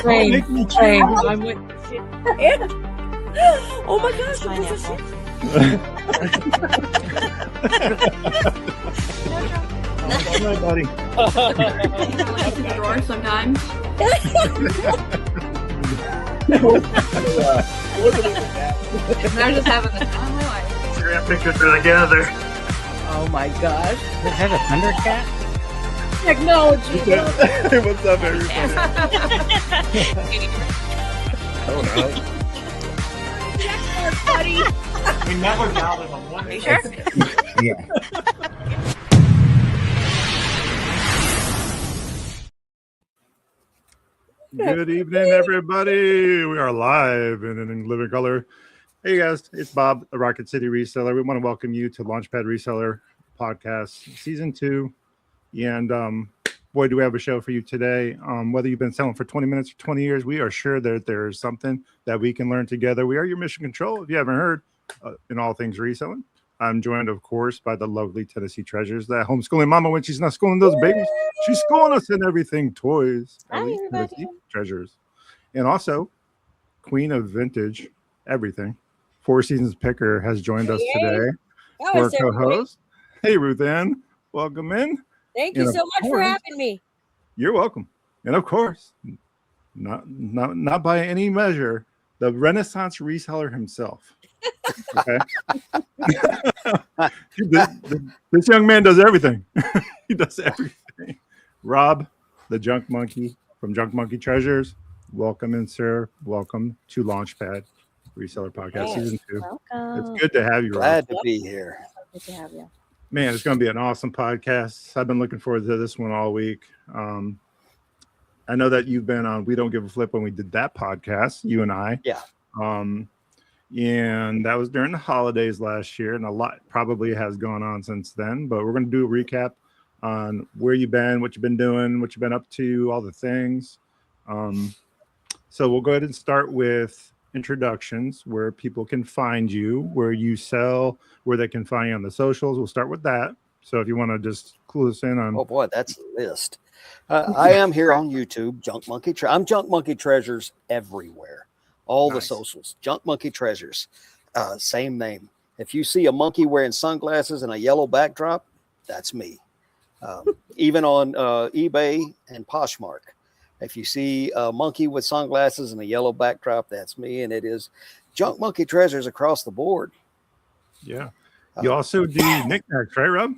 Make me change. I'm with shit. Yeah. Oh my gosh, Pineapple. All right, buddy. Drawer sometimes. They're just having the time of my life. Instagram pictures together. Oh my gosh. Is that a Thundercat? Technology. Hey, what's up, everybody? Oh no. Buddy. We never doubted on one. Are you sure? Yeah. Good evening, everybody. We are live and in living color. Hey, guys, it's Bob, the Rocket City Reseller. We want to welcome you to Launchpad Reseller Podcast, Season 2. And boy, do we have a show for you today. Whether you've been selling for 20 minutes or 20 years, we are sure that there's something that we can learn together. We are your mission control, if you haven't heard, in all things reselling. I'm joined, of course, by the lovely Tennessee Treasures, that homeschooling mama when she's not schooling those babies. She's schooling us in everything, toys. Hi, everybody. Tennessee Treasures. And also, Queen of Vintage Everything, Four Seasons Picker, has joined us today. Our co-host. Hey, Ruth Ann. Welcome in. Thank you so much for having me. You're welcome. And of course, not by any measure, the Renaissance reseller himself. Okay. This young man does everything. He does everything. Rob, the Junk Monkey from Junk Monkey Treasures. Welcome in, sir. Welcome to Launchpad Reseller Podcast Season 2. Welcome. It's good to have you, Rob. Glad to be here. Good to have you. Man, it's going to be an awesome podcast. I've been looking forward to this one all week. I know that you've been on We Don't Give a Flip when we did that podcast, you and I. Yeah. And that was during the holidays last year, and a lot probably has gone on since then. But we're going to do a recap on where you've been, what you've been doing, what you've been up to, all the things. So we'll go ahead and start with introductions, where people can find you, where you sell, where they can find you on the socials. We'll start with that. So if you want to just clue us in on. Oh boy, that's a list. I am here on YouTube, Junk Monkey. I'm Junk Monkey Treasures everywhere. All the socials, Junk Monkey Treasures, same name. If you see a monkey wearing sunglasses and a yellow backdrop, that's me. Even on eBay and Poshmark, if you see a monkey with sunglasses and a yellow backdrop, that's me. And it is Junk Monkey Treasures across the board. Yeah. You also do knickknacks, right, Rob?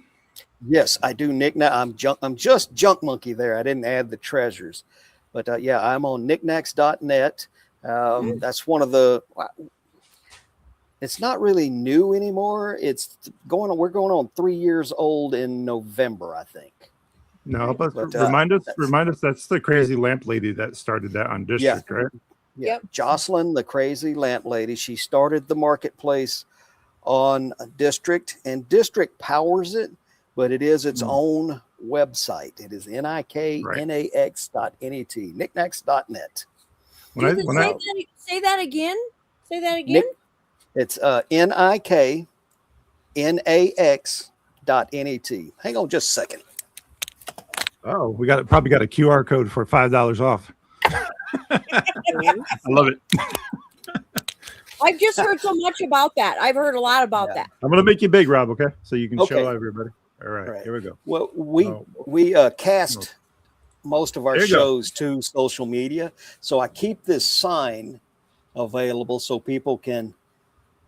Yes, I do knickknack. I'm just Junk Monkey there. I didn't add the treasures, but yeah, I'm on knickknacks.net. That's one of the. It's not really new anymore. It's going on. We're going on 3 years old in November, I think. No, but remind us. That's the crazy lamp lady that started that on District, right? Yeah, Yep. Jocelyn, the crazy lamp lady. She started the marketplace on District, and District powers it, but it is its own website. It is nicknax.net, knickknacks.net. Say that again. Say that again. It's nicknax.net. Hang on just a second. Oh, we probably got a QR code for $5 off. I love it. I've just heard so much about that. I've heard a lot about that. I'm gonna make you big, Rob. Okay, so you can show everybody. All right, here we go. Well, we cast most of our shows to social media, so I keep this sign available so people can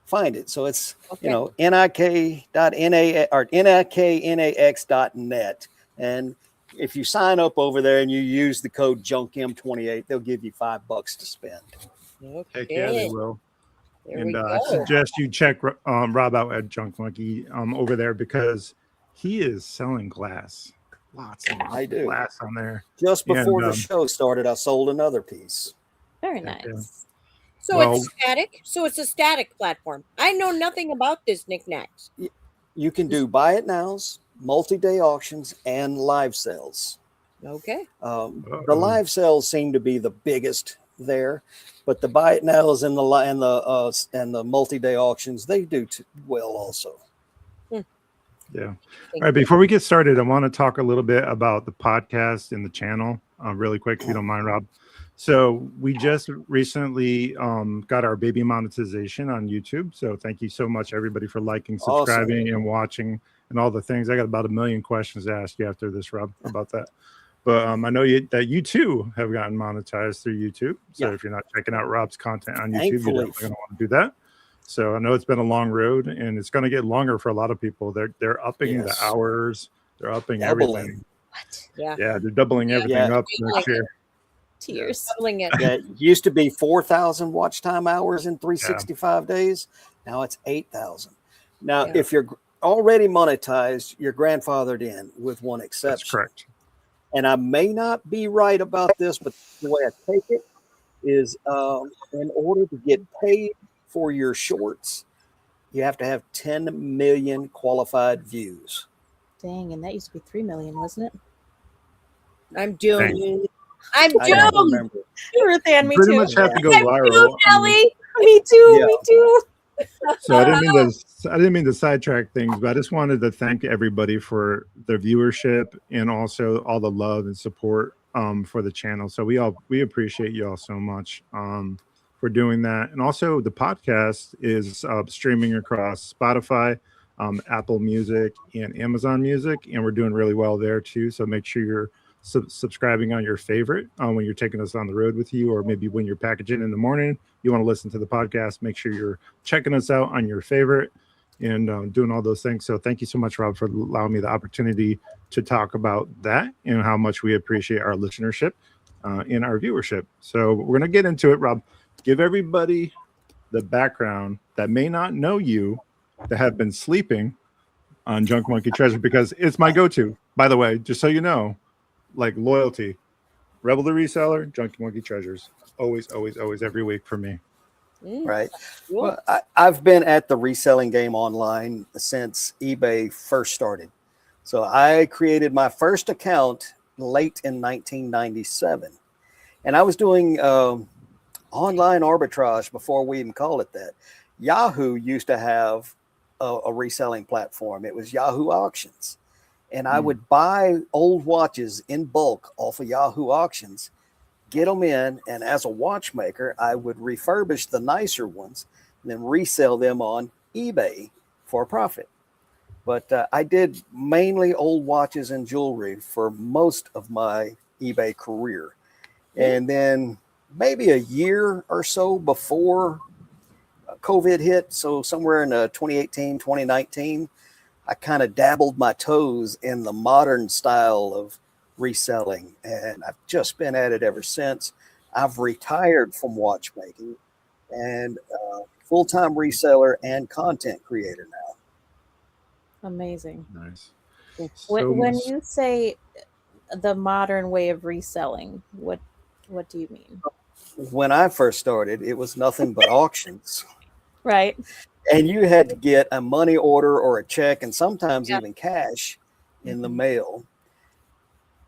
find it. So it's nicknax.net, and if you sign up over there and you use the code JUNKM28, they'll give you $5 to spend. Heck yeah, they will. I suggest you check Rob out at Junk Monkey over there, because he is selling glass. Lots of glass on there. Just before the show started, I sold another piece. Very nice. So it's static. So it's a static platform. I know nothing about this knickknacks. You can do buy it nows, multi-day auctions, and live sales. Okay. The live sales seem to be the biggest there, but the buy it nows and the multi-day auctions, they do well also. Yeah. All right. Before we get started, I want to talk a little bit about the podcast and the channel really quick, if you don't mind, Rob. So we just recently got our baby monetization on YouTube. So thank you so much, everybody, for liking, subscribing, and watching, and all the things. I got about 1 million questions to ask you after this, Rob, about that. But I know that you too have gotten monetized through YouTube. So if you're not checking out Rob's content on YouTube, you're definitely going to want to do that. So I know it's been a long road, and it's going to get longer for a lot of people. They're upping the hours. They're upping everything. What? Yeah. Yeah, they're doubling everything up next year. Tears. Doubling it. Yeah, it used to be 4,000 watch time hours in 365 days. Now it's 8,000. Now, if you're already monetized, you're grandfathered in with one exception. That's correct. And I may not be right about this, but the way I take it is in order to get paid for your shorts, you have to have 10 million qualified views. Dang, and that used to be 3 million, wasn't it? I'm doomed. I don't remember. Ruth Ann, me Pretty too. much have to go I'm viral. too, Kelly. Me too. Me too. So I didn't mean to sidetrack things, but I just wanted to thank everybody for their viewership and also all the love and support for the channel. So we appreciate you all so much for doing that. And also the podcast is streaming across Spotify, Apple Music, and Amazon Music, and we're doing really well there too. So make sure you're subscribing on your favorite when you're taking us on the road with you, or maybe when you're packaging in the morning, you want to listen to the podcast, make sure you're checking us out on your favorite and doing all those things. So thank you so much, Rob, for allowing me the opportunity to talk about that and how much we appreciate our listenership and our viewership. So we're going to get into it. Rob, give everybody the background that may not know you, that have been sleeping on Junk Monkey Treasure, because it's my go-to, by the way, just so you know. Like loyalty, Rebel the Reseller, Junkie Monkey Treasures, always every week for me. Right. Well, I've been at the reselling game online since eBay first started. So I created my first account late in 1997, and I was doing online arbitrage before we even called it that. Yahoo used to have a reselling platform. It was Yahoo Auctions. And I would buy old watches in bulk off of Yahoo Auctions, get them in, and as a watchmaker, I would refurbish the nicer ones and then resell them on eBay for a profit. But I did mainly old watches and jewelry for most of my eBay career. And then maybe a year or so before COVID hit, so somewhere in 2018, 2019, I kind of dabbled my toes in the modern style of reselling, and I've just been at it ever since. I've retired from watchmaking and full-time reseller and content creator now. Amazing. Nice. When you say the modern way of reselling, what do you mean? When I first started, it was nothing but auctions. Right. And you had to get a money order or a check, and sometimes even cash in the mail.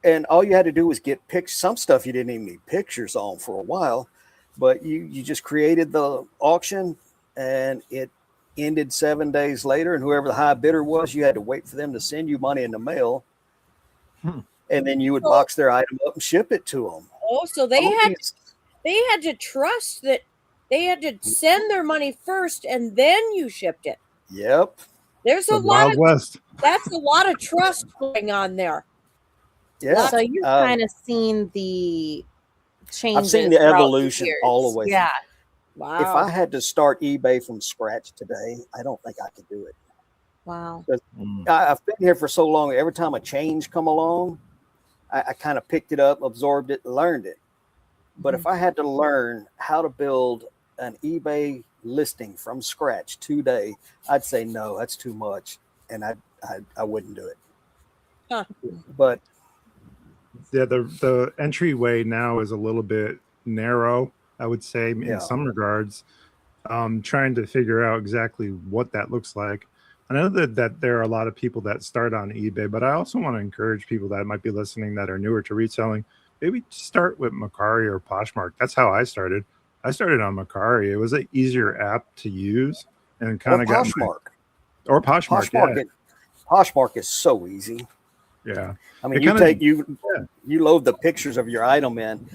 And all you had to do was get pictures. Some stuff you didn't even need pictures on for a while, but you just created the auction, and it ended 7 days later. And whoever the high bidder was, you had to wait for them to send you money in the mail. And then you would box their item up and ship it to them. Oh, so they had to trust that. They had to send their money first, and then you shipped it. Yep. There's a lot of West. That's a lot of trust going on there. Yeah. So you've kind of seen the changes. I've seen the evolution all the way. Yeah. Wow. If I had to start eBay from scratch today, I don't think I could do it. Wow. I've been here for so long. Every time a change come along, I kind of picked it up, absorbed it, learned it. But if I had to learn how to build an eBay listing from scratch today, I'd say no, that's too much, and I wouldn't do it. Huh. But yeah, the entryway now is a little bit narrow, I would say, in some regards. Trying to figure out exactly what that looks like. I know that there are a lot of people that start on eBay, but I also want to encourage people that might be listening that are newer to reselling. Maybe start with Mercari or Poshmark. That's how I started. I started on Mercari. It was an easier app to use, and kind of got Poshmark. Or Poshmark. Poshmark is so easy. Yeah. I mean, you load the pictures of your item in,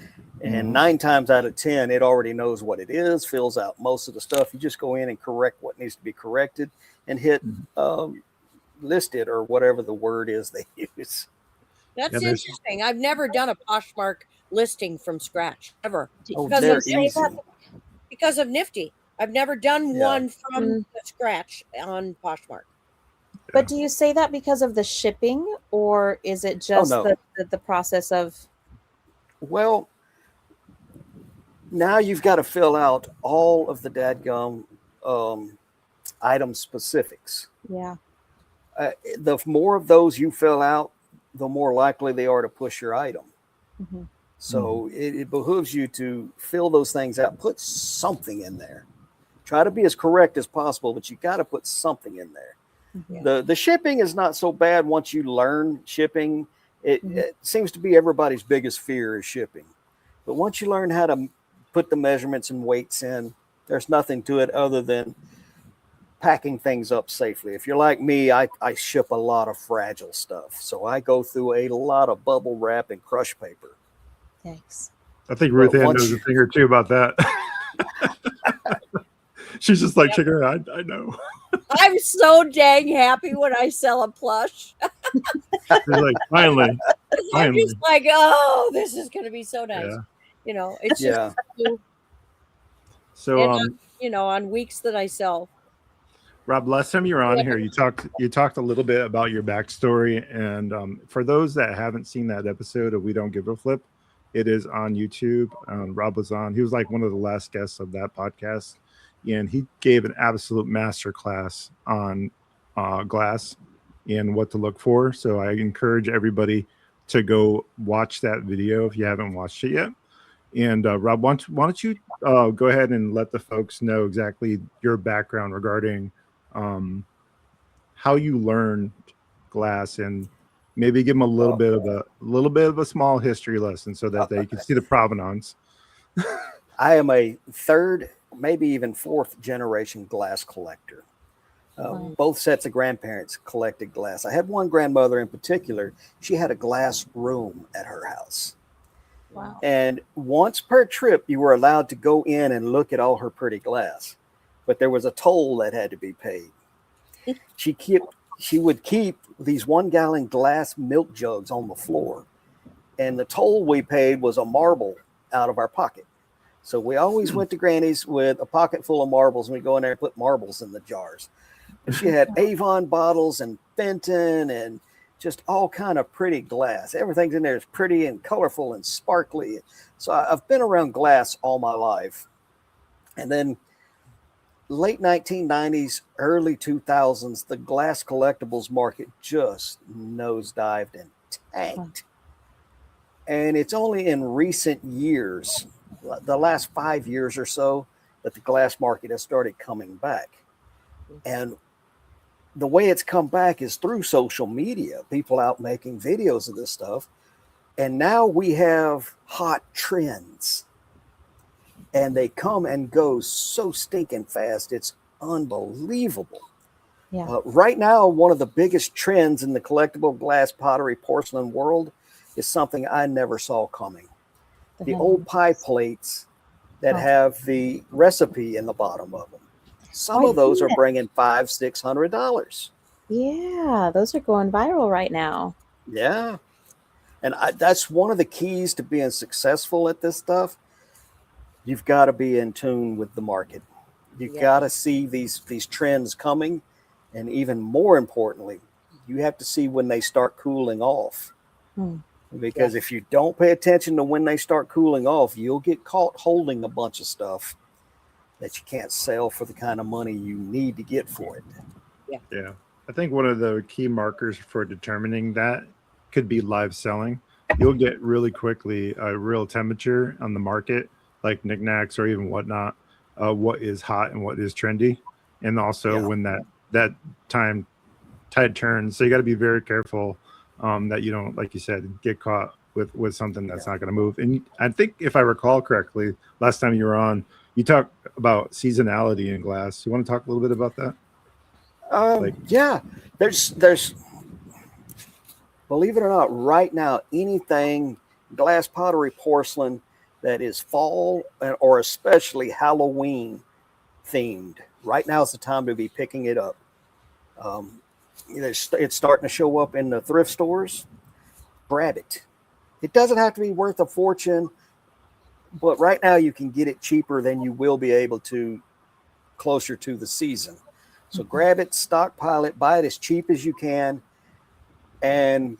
And 9 times out of 10, it already knows what it is, fills out most of the stuff. You just go in and correct what needs to be corrected and hit listed or whatever the word is they use. That's Yeah, interesting. I've never done a Poshmark listing from scratch ever Oh, because they're of, easy. because of Nifty. I've never done one from the scratch on Poshmark. But do you say that because of the shipping, or is it just no. the process of? Well, now you've got to fill out all of the dadgum item specifics. Yeah. The more of those you fill out, the more likely they are to push your item. Mm-hmm. So it behooves you to fill those things out, put something in there. Try to be as correct as possible, but you got to put something in there. Mm-hmm. The shipping is not so bad once you learn shipping. It seems to be everybody's biggest fear is shipping. But once you learn how to put the measurements and weights in, there's nothing to it other than packing things up safely. If you're like me, I ship a lot of fragile stuff. So I go through a lot of bubble wrap and crush paper. Thanks. I think Ruth Ann knows a thing or two about that. She's just like, shaking her head. I know. I'm so dang happy when I sell a plush. She's like, finally. I'm just like, oh, this is going to be so nice. Yeah. You know, it's just, So, and on weeks that I sell. Rob, last time you were on here, you talked a little bit about your backstory. And for those that haven't seen that episode of We Don't Give a Flip, it is on YouTube. Rob was on. He was like one of the last guests of that podcast. And he gave an absolute masterclass on glass and what to look for. So I encourage everybody to go watch that video if you haven't watched it yet. And Rob, why don't you go ahead and let the folks know exactly your background regarding how you learned glass, and maybe give them a little bit of a small history lesson so that they can see the provenance. I am a 3rd, maybe even 4th generation glass collector. Both sets of grandparents collected glass. I had one grandmother in particular. She had a glass room at her house. Wow. And once per trip, you were allowed to go in and look at all her pretty glass, but there was a toll that had to be paid. She would keep these 1-gallon glass milk jugs on the floor, and the toll we paid was a marble out of our pocket. So we always went to Granny's with a pocket full of marbles, and we go in there and put marbles in the jars. And she had Avon bottles and Fenton and just all kind of pretty glass. Everything's in there is pretty and colorful and sparkly. So I've been around glass all my life. And then late 1990s, early 2000s, the glass collectibles market just nosedived and tanked. And it's only in recent years, the last 5 years or so, that the glass market has started coming back. And the way it's come back is through social media, people out making videos of this stuff. And now we have hot trends, and they come and go so stinking fast. It's unbelievable. Yeah. Right now, one of the biggest trends in the collectible glass, pottery, porcelain world is something I never saw coming. The old pie plates that have the recipe in the bottom of them. Some of those are bringing $500-$600. Yeah, those are going viral right now. Yeah. And that's one of the keys to being successful at this stuff. You've got to be in tune with the market. You've got to see these trends coming. And even more importantly, you have to see when they start cooling off. Because if you don't pay attention to when they start cooling off, you'll get caught holding a bunch of stuff that you can't sell for the kind of money you need to get for it. Yeah. I think one of the key markers for determining that could be live selling. You'll get really quickly a real temperature on the market, like knickknacks or even whatnot, what is hot and what is trendy. And also when that tide turns. So you got to be very careful that you don't, like you said, get caught with something that's not going to move. And I think if I recall correctly, last time you were on, you talked about seasonality in glass. You want to talk a little bit about that? There's believe it or not, right now, anything glass, pottery, porcelain, that is fall or especially Halloween themed, right now is the time to be picking it up. It's starting to show up in the thrift stores. Grab it. It doesn't have to be worth a fortune, but right now you can get it cheaper than you will be able to closer to the season. So grab it, stockpile it, buy it as cheap as you can. And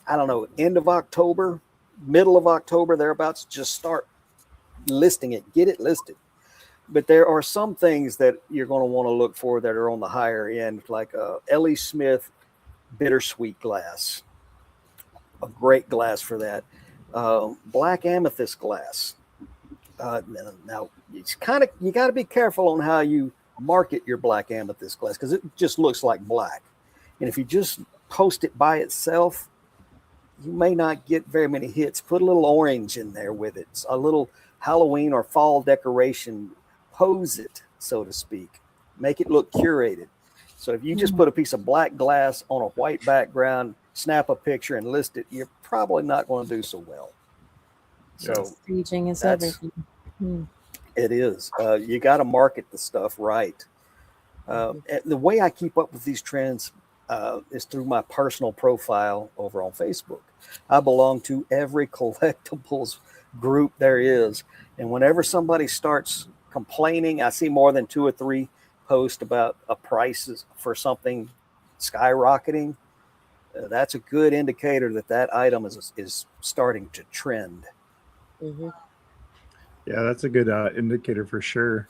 I don't know, end of October, middle of October, thereabouts, just start listing it, get it listed. But there are some things that you're going to want to look for that are on the higher end, like L.E. Smith bittersweet glass, a great glass for that. Black amethyst glass. Now it's you got to be careful on how you market your black amethyst glass, because it just looks like black. And if you just post it by itself, you may not get very many hits. Put a little orange in there with it, a little Halloween or fall decoration. Pose it, so to speak. Make it look curated. So if you just put a piece of black glass on a white background, snap a picture and list it, you're probably not going to do so well. So staging is everything. It is. You got to market the stuff right. The way I keep up with these trends is through my personal profile over on Facebook. I belong to every collectibles group there is. And whenever somebody starts complaining, I see more than 2 or 3 posts about prices for something skyrocketing. That's a good indicator that item is starting to trend. Mm-hmm. Yeah, that's a good indicator for sure.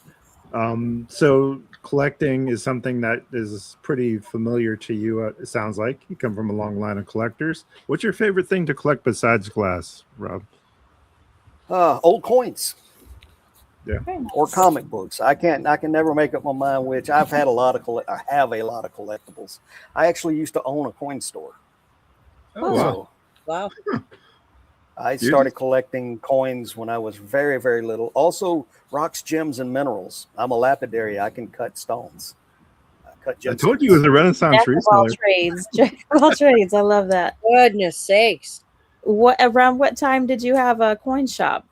So collecting is something that is pretty familiar to you. It sounds like you come from a long line of collectors. What's your favorite thing to collect besides glass, Rob? Old coins. Yeah. Or comic books. I can never make up my mind which. I have a lot of collectibles. I actually used to own a coin store. Oh, wow. Wow. I started collecting coins when I was very, very little. Also, rocks, gems, and minerals. I'm a lapidary. I can cut stones. I told you it was a Renaissance Jack of all reseller. trades. Jack of all trades. I love that. Goodness sakes. Around what time did you have a coin shop?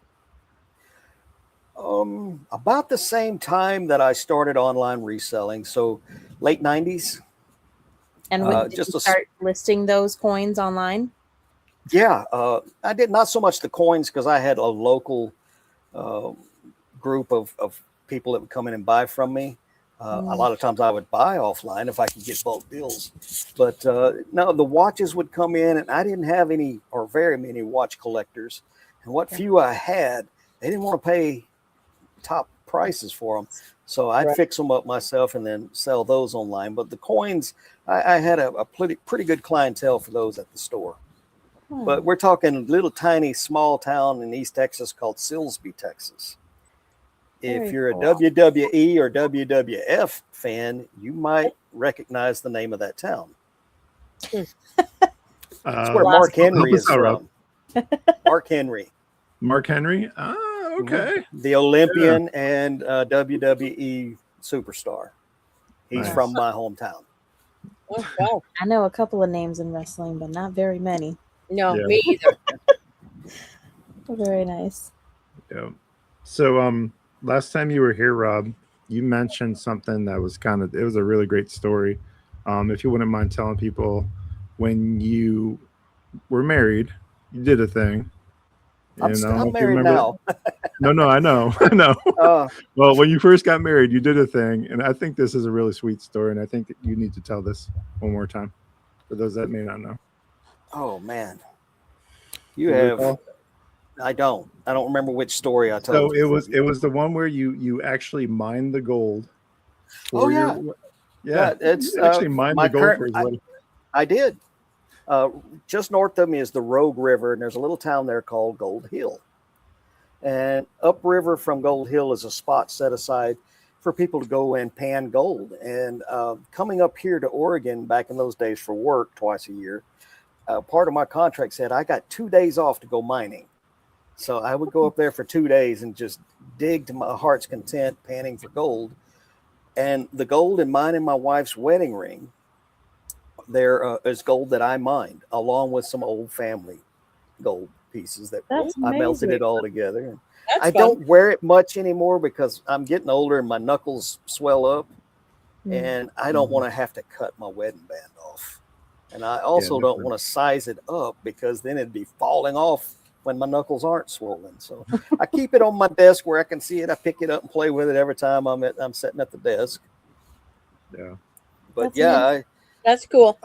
About the same time that I started online reselling, so late 90s. And when did you start listing those coins online? Yeah, I did not so much the coins, because I had a local group of people that would come in and buy from me. A lot of times I would buy offline if I could get bulk deals. But no, the watches would come in, and I didn't have any or very many watch collectors. And what few I had, they didn't want to pay top prices for them. So I'd fix them up myself and then sell those online. But the coins, I had a pretty good clientele for those at the store. But we're talking a little tiny small town in East Texas called Silsbee, Texas. If you're a WWE or WWF fan, you might recognize the name of that town. That's where Mark Henry is from. Mark Henry. Mark Henry? Ah, okay. The Olympian and WWE superstar. He's from my hometown. Oh, wow. I know a couple of names in wrestling, but not very many. No, me either. Very nice. Yeah. So last time you were here, Rob, you mentioned something that was it was a really great story. If you wouldn't mind telling people, when you were married, you did a thing. I'm married now. No, I know. Well, when you first got married, you did a thing, and I think this is a really sweet story, and I think that you need to tell this one more time for those that may not know. Oh man, I don't remember which story I told. So it was the one where you actually mined the gold. It's actually mined the gold for his wedding. I did. Just north of me is the Rogue River, and there's a little town there called Gold Hill. And upriver from Gold Hill is a spot set aside for people to go and pan gold. And coming up here to Oregon back in those days for work twice a year, part of my contract said I got 2 days off to go mining. So I would go up there for 2 days and just dig to my heart's content, panning for gold. And the gold in mine and my wife's wedding ring, there is gold that I mined, along with some old family gold pieces that I melted it all together. That's I fun. don't wear it much anymore because I'm getting older and my knuckles swell up, and I don't want to have to cut my wedding band off. And I also don't want to size it up because then it'd be falling off when my knuckles aren't swollen. So I keep it on my desk where I can see it. I pick it up and play with it every time I'm sitting at the desk. Yeah. But that's cool.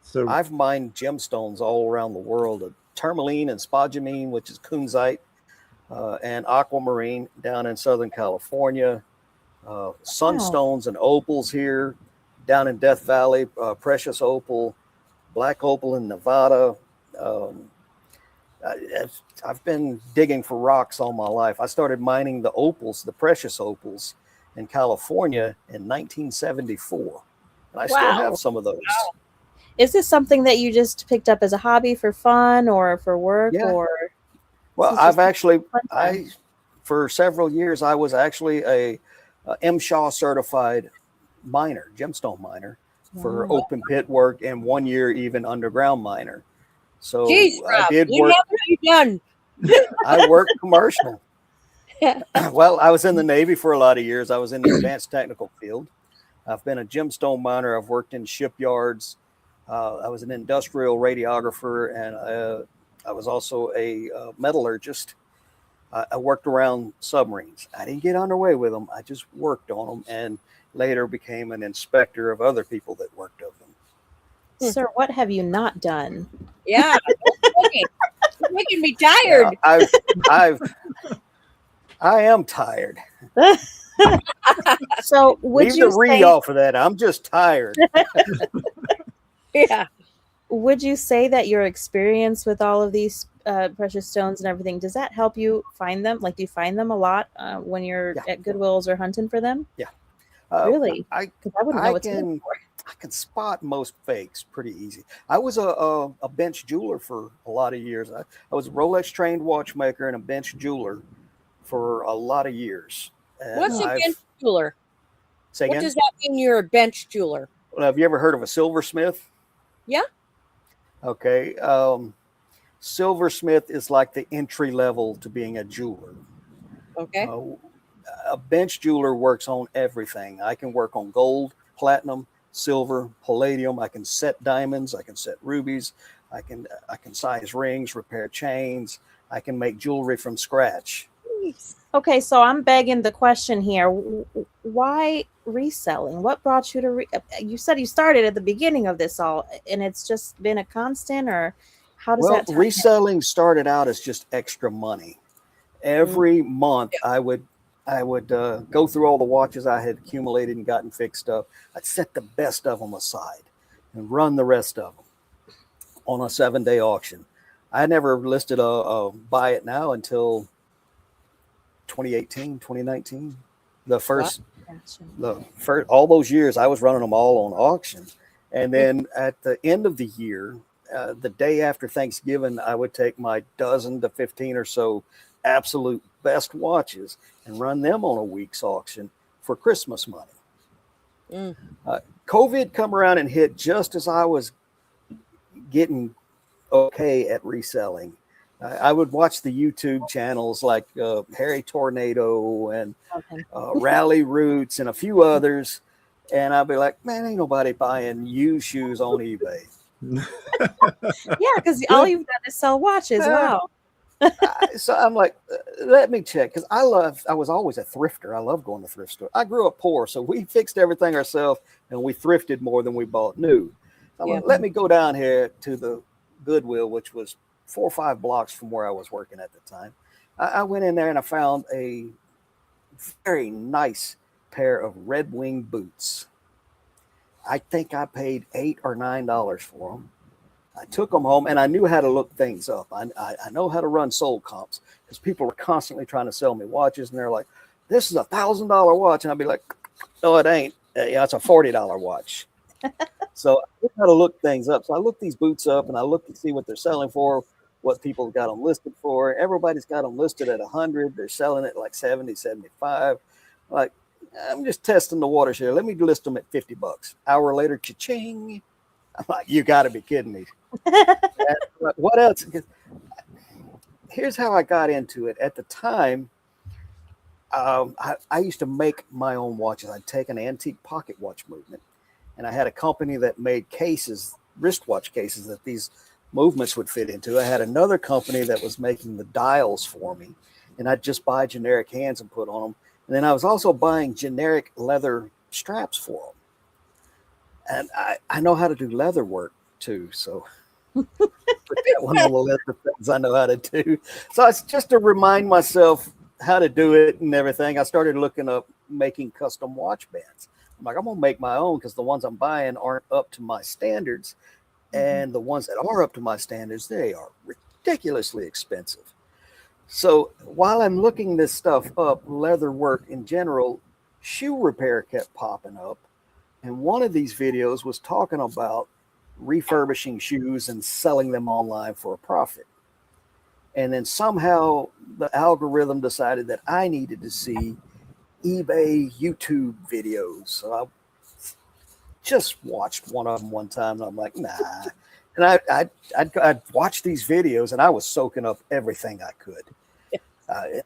So I've mined gemstones all around the world, of tourmaline and spodumene, which is kunzite, and aquamarine down in Southern California, sunstones and opals here down in Death Valley, precious opal, black opal in Nevada. I've been digging for rocks all my life. I started mining the opals, the precious opals, in California in 1974. And I still have some of those. Wow. Is this something that you just picked up as a hobby for fun or for work? Yeah. Or Well, for several years, I was actually a MSHA certified miner, gemstone miner, for open pit work, and 1 year even underground miner. So Jeez, I Rob, did you work. know what you've done. I worked commercial. Well, I was in the Navy for a lot of years. I was in the advanced technical field. I've been a gemstone miner. I've worked in shipyards. I was an industrial radiographer, and I was also a metallurgist. I worked around submarines. I didn't get underway with them. I just worked on them, and later became an inspector of other people that worked of them. Sir, what have you not done? Yeah, you're making me tired. Yeah, I am tired. So would Leave you the re say, off of that. I'm just tired. Yeah. would you say that your experience with all of these precious stones and everything, does that help you find them? Like, do you find them a lot when you're at Goodwills or hunting for them? Yeah. Really? I Because I wouldn't know what's in for. I can spot most fakes pretty easy. I was a bench jeweler for a lot of years. I was a Rolex trained watchmaker and a bench jeweler for a lot of years. And What's a bench jeweler? Say again? What does that mean? You're a bench jeweler? Well, have you ever heard of a silversmith? Yeah. Okay. Silversmith is like the entry level to being a jeweler. Okay. A bench jeweler works on everything. I can work on gold, platinum, silver, palladium. I can set diamonds. I can set rubies. I can size rings, repair chains. I can make jewelry from scratch. Okay, so I'm begging the question here. Why reselling? What brought you to you said you started at the beginning of this all, and it's just been a constant, or how does that tie in? Reselling started out as just extra money. Every month I would go through all the watches I had accumulated and gotten fixed up. I'd set the best of them aside and run the rest of them on a 7-day auction. I never listed a buy it now until 2018, 2019. The first, all those years I was running them all on auction. And then at the end of the year, the day after Thanksgiving, I would take my dozen to 15 or so absolute best watches and run them on a week's auction for Christmas money. COVID come around and hit just as I was getting okay at reselling. I would watch the YouTube channels like Harry Tornado and Rally Roots and a few others. And I'd be like, man, ain't nobody buying used shoes on eBay. Yeah, because all you've done is sell watches. Wow. So I'm like, let me check. Because I was always a thrifter. I love going to thrift store. I grew up poor, so we fixed everything ourselves and we thrifted more than we bought new. So I'm like, let me go down here to the Goodwill, which was 4 or 5 blocks from where I was working at the time. I went in there and I found a very nice pair of Red Wing boots. I think I paid $8 or $9 for them. I took them home and I knew how to look things up. I know how to run sold comps because people were constantly trying to sell me watches and they're like, this is $1,000 watch. And I'd be like, no, it ain't. Yeah, it's a $40 watch. So I knew how to look things up. So I looked these boots up and I looked to see what they're selling for, what people got them listed for. Everybody's got them listed at 100. They're selling it like 70, 75. Like, I'm just testing the waters here. Let me list them at $50. Hour later, cha-ching. I'm like, you got to be kidding me. What else? here's how I got into it. At the time, I used to make my own watches. I'd take an antique pocket watch movement, and I had a company that made cases, wristwatch cases that these movements would fit into. I had another company that was making the dials for me, and I'd just buy generic hands and put on them. And then I was also buying generic leather straps for them. And I know how to do leather work too, so put that one on the list of things I know how to do. So it's just to remind myself how to do it and everything. I started looking up making custom watch bands. I'm like, I'm gonna make my own because the ones I'm buying aren't up to my standards, and the ones that are up to my standards, they are ridiculously expensive. So while I'm looking this stuff up, leather work in general, shoe repair kept popping up. And one of these videos was talking about refurbishing shoes and selling them online for a profit. And then somehow the algorithm decided that I needed to see eBay YouTube videos. So I just watched one of them one time, and I'm like, nah. And I'd watch these videos, and I was soaking up everything I could.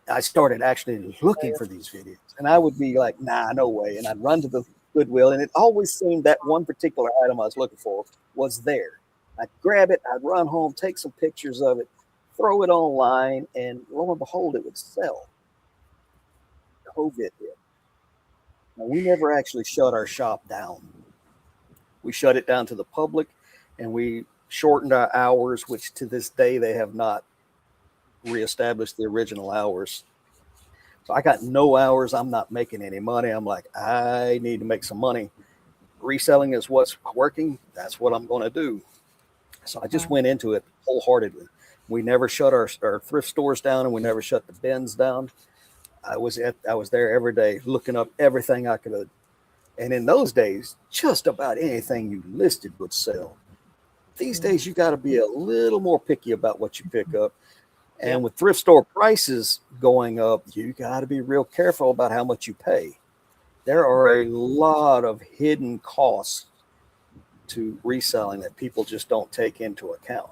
I started actually looking for these videos, and I would be like, nah, no way. And I'd run to the Goodwill, and it always seemed that one particular item I was looking for was there. I'd grab it, I'd run home, take some pictures of it, throw it online, and lo and behold, it would sell. COVID hit. Now, we never actually shut our shop down. We shut it down to the public, and we shortened our hours, which to this day they have not reestablished the original hours. So I got no hours. I'm not making any money. I'm like, I need to make some money. Reselling is what's working. That's what I'm going to do. So I just went into it wholeheartedly. We never shut our thrift stores down, and we never shut the bins down. I was there every day looking up everything I could. And in those days, just about anything you listed would sell. These days, you got to be a little more picky about what you pick up. And with thrift store prices going up, you got to be real careful about how much you pay. There are a lot of hidden costs to reselling that people just don't take into account.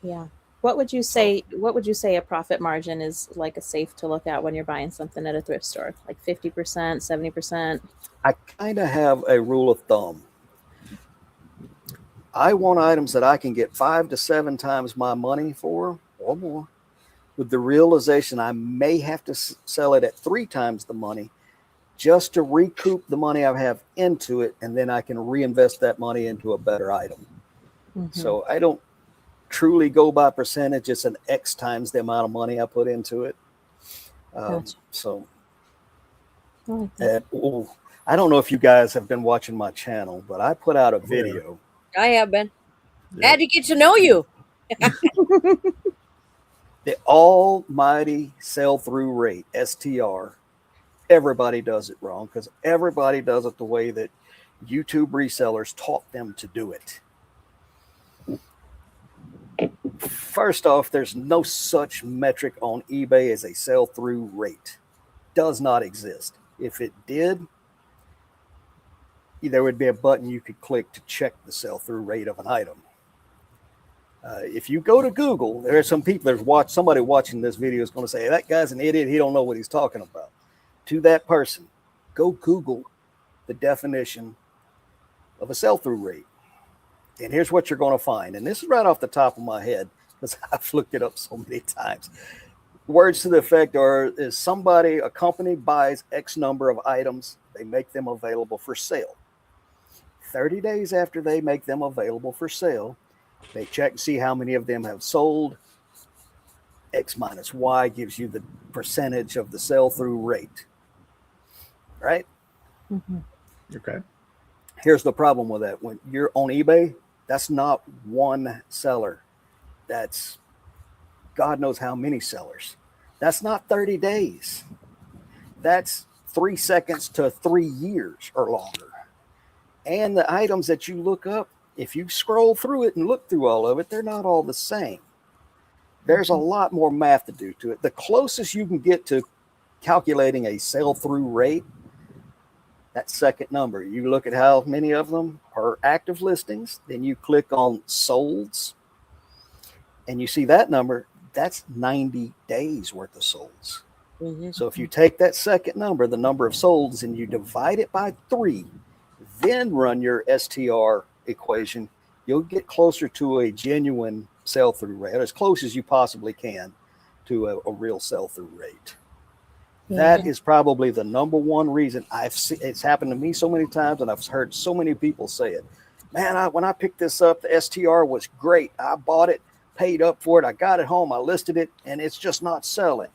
Yeah. What would you say a profit margin is like a safe to look at when you're buying something at a thrift store? Like 50%, 70%? I kind of have a rule of thumb. I want items that I can get 5 to 7 times my money for or more, with the realization I may have to sell it at 3 times the money just to recoup the money I have into it, and then I can reinvest that money into a better item. So I don't truly go by percentage. It's an X times the amount of money I put into it. Gotcha. So like I don't know if you guys have been watching my channel, but I put out a video. I have been. I had to get to know you. The almighty sell-through rate, STR. Everybody does it wrong because everybody does it the way that YouTube resellers taught them to do it. First off, there's no such metric on eBay as a sell-through rate. Does not exist. If it did, there would be a button you could click to check the sell-through rate of an item. If you go to Google, there are some people, somebody watching this video is going to say, that guy's an idiot. He don't know what he's talking about. To that person, go Google the definition of a sell-through rate. And here's what you're going to find. And this is right off the top of my head because I've looked it up so many times. Words to the effect a company buys X number of items, they make them available for sale. 30 days after they make them available for sale, they check and see how many of them have sold. X minus Y gives you the percentage of the sell-through rate. Right? Okay. Here's the problem with that. When you're on eBay, that's not one seller. That's God knows how many sellers. That's not 30 days. That's 3 seconds to 3 years or longer. And the items that you look up, if you scroll through it and look through all of it, they're not all the same. There's a lot more math to do to it. The closest you can get to calculating a sell-through rate, that second number, you look at how many of them are active listings, then you click on solds, And you see that number, that's 90 days worth of solds. Mm-hmm. So if you take that second number, the number of solds, and you divide it by 3, then run your STR equation, you'll get closer to a genuine sell-through rate, as close as you possibly can to a real sell-through rate. That is probably the number one reason I've seen. It's happened to me so many times, and I've heard so many people say it. Man, when I picked this up, the STR was great. I bought it, paid up for it. I got it home. I listed it, and it's just not selling.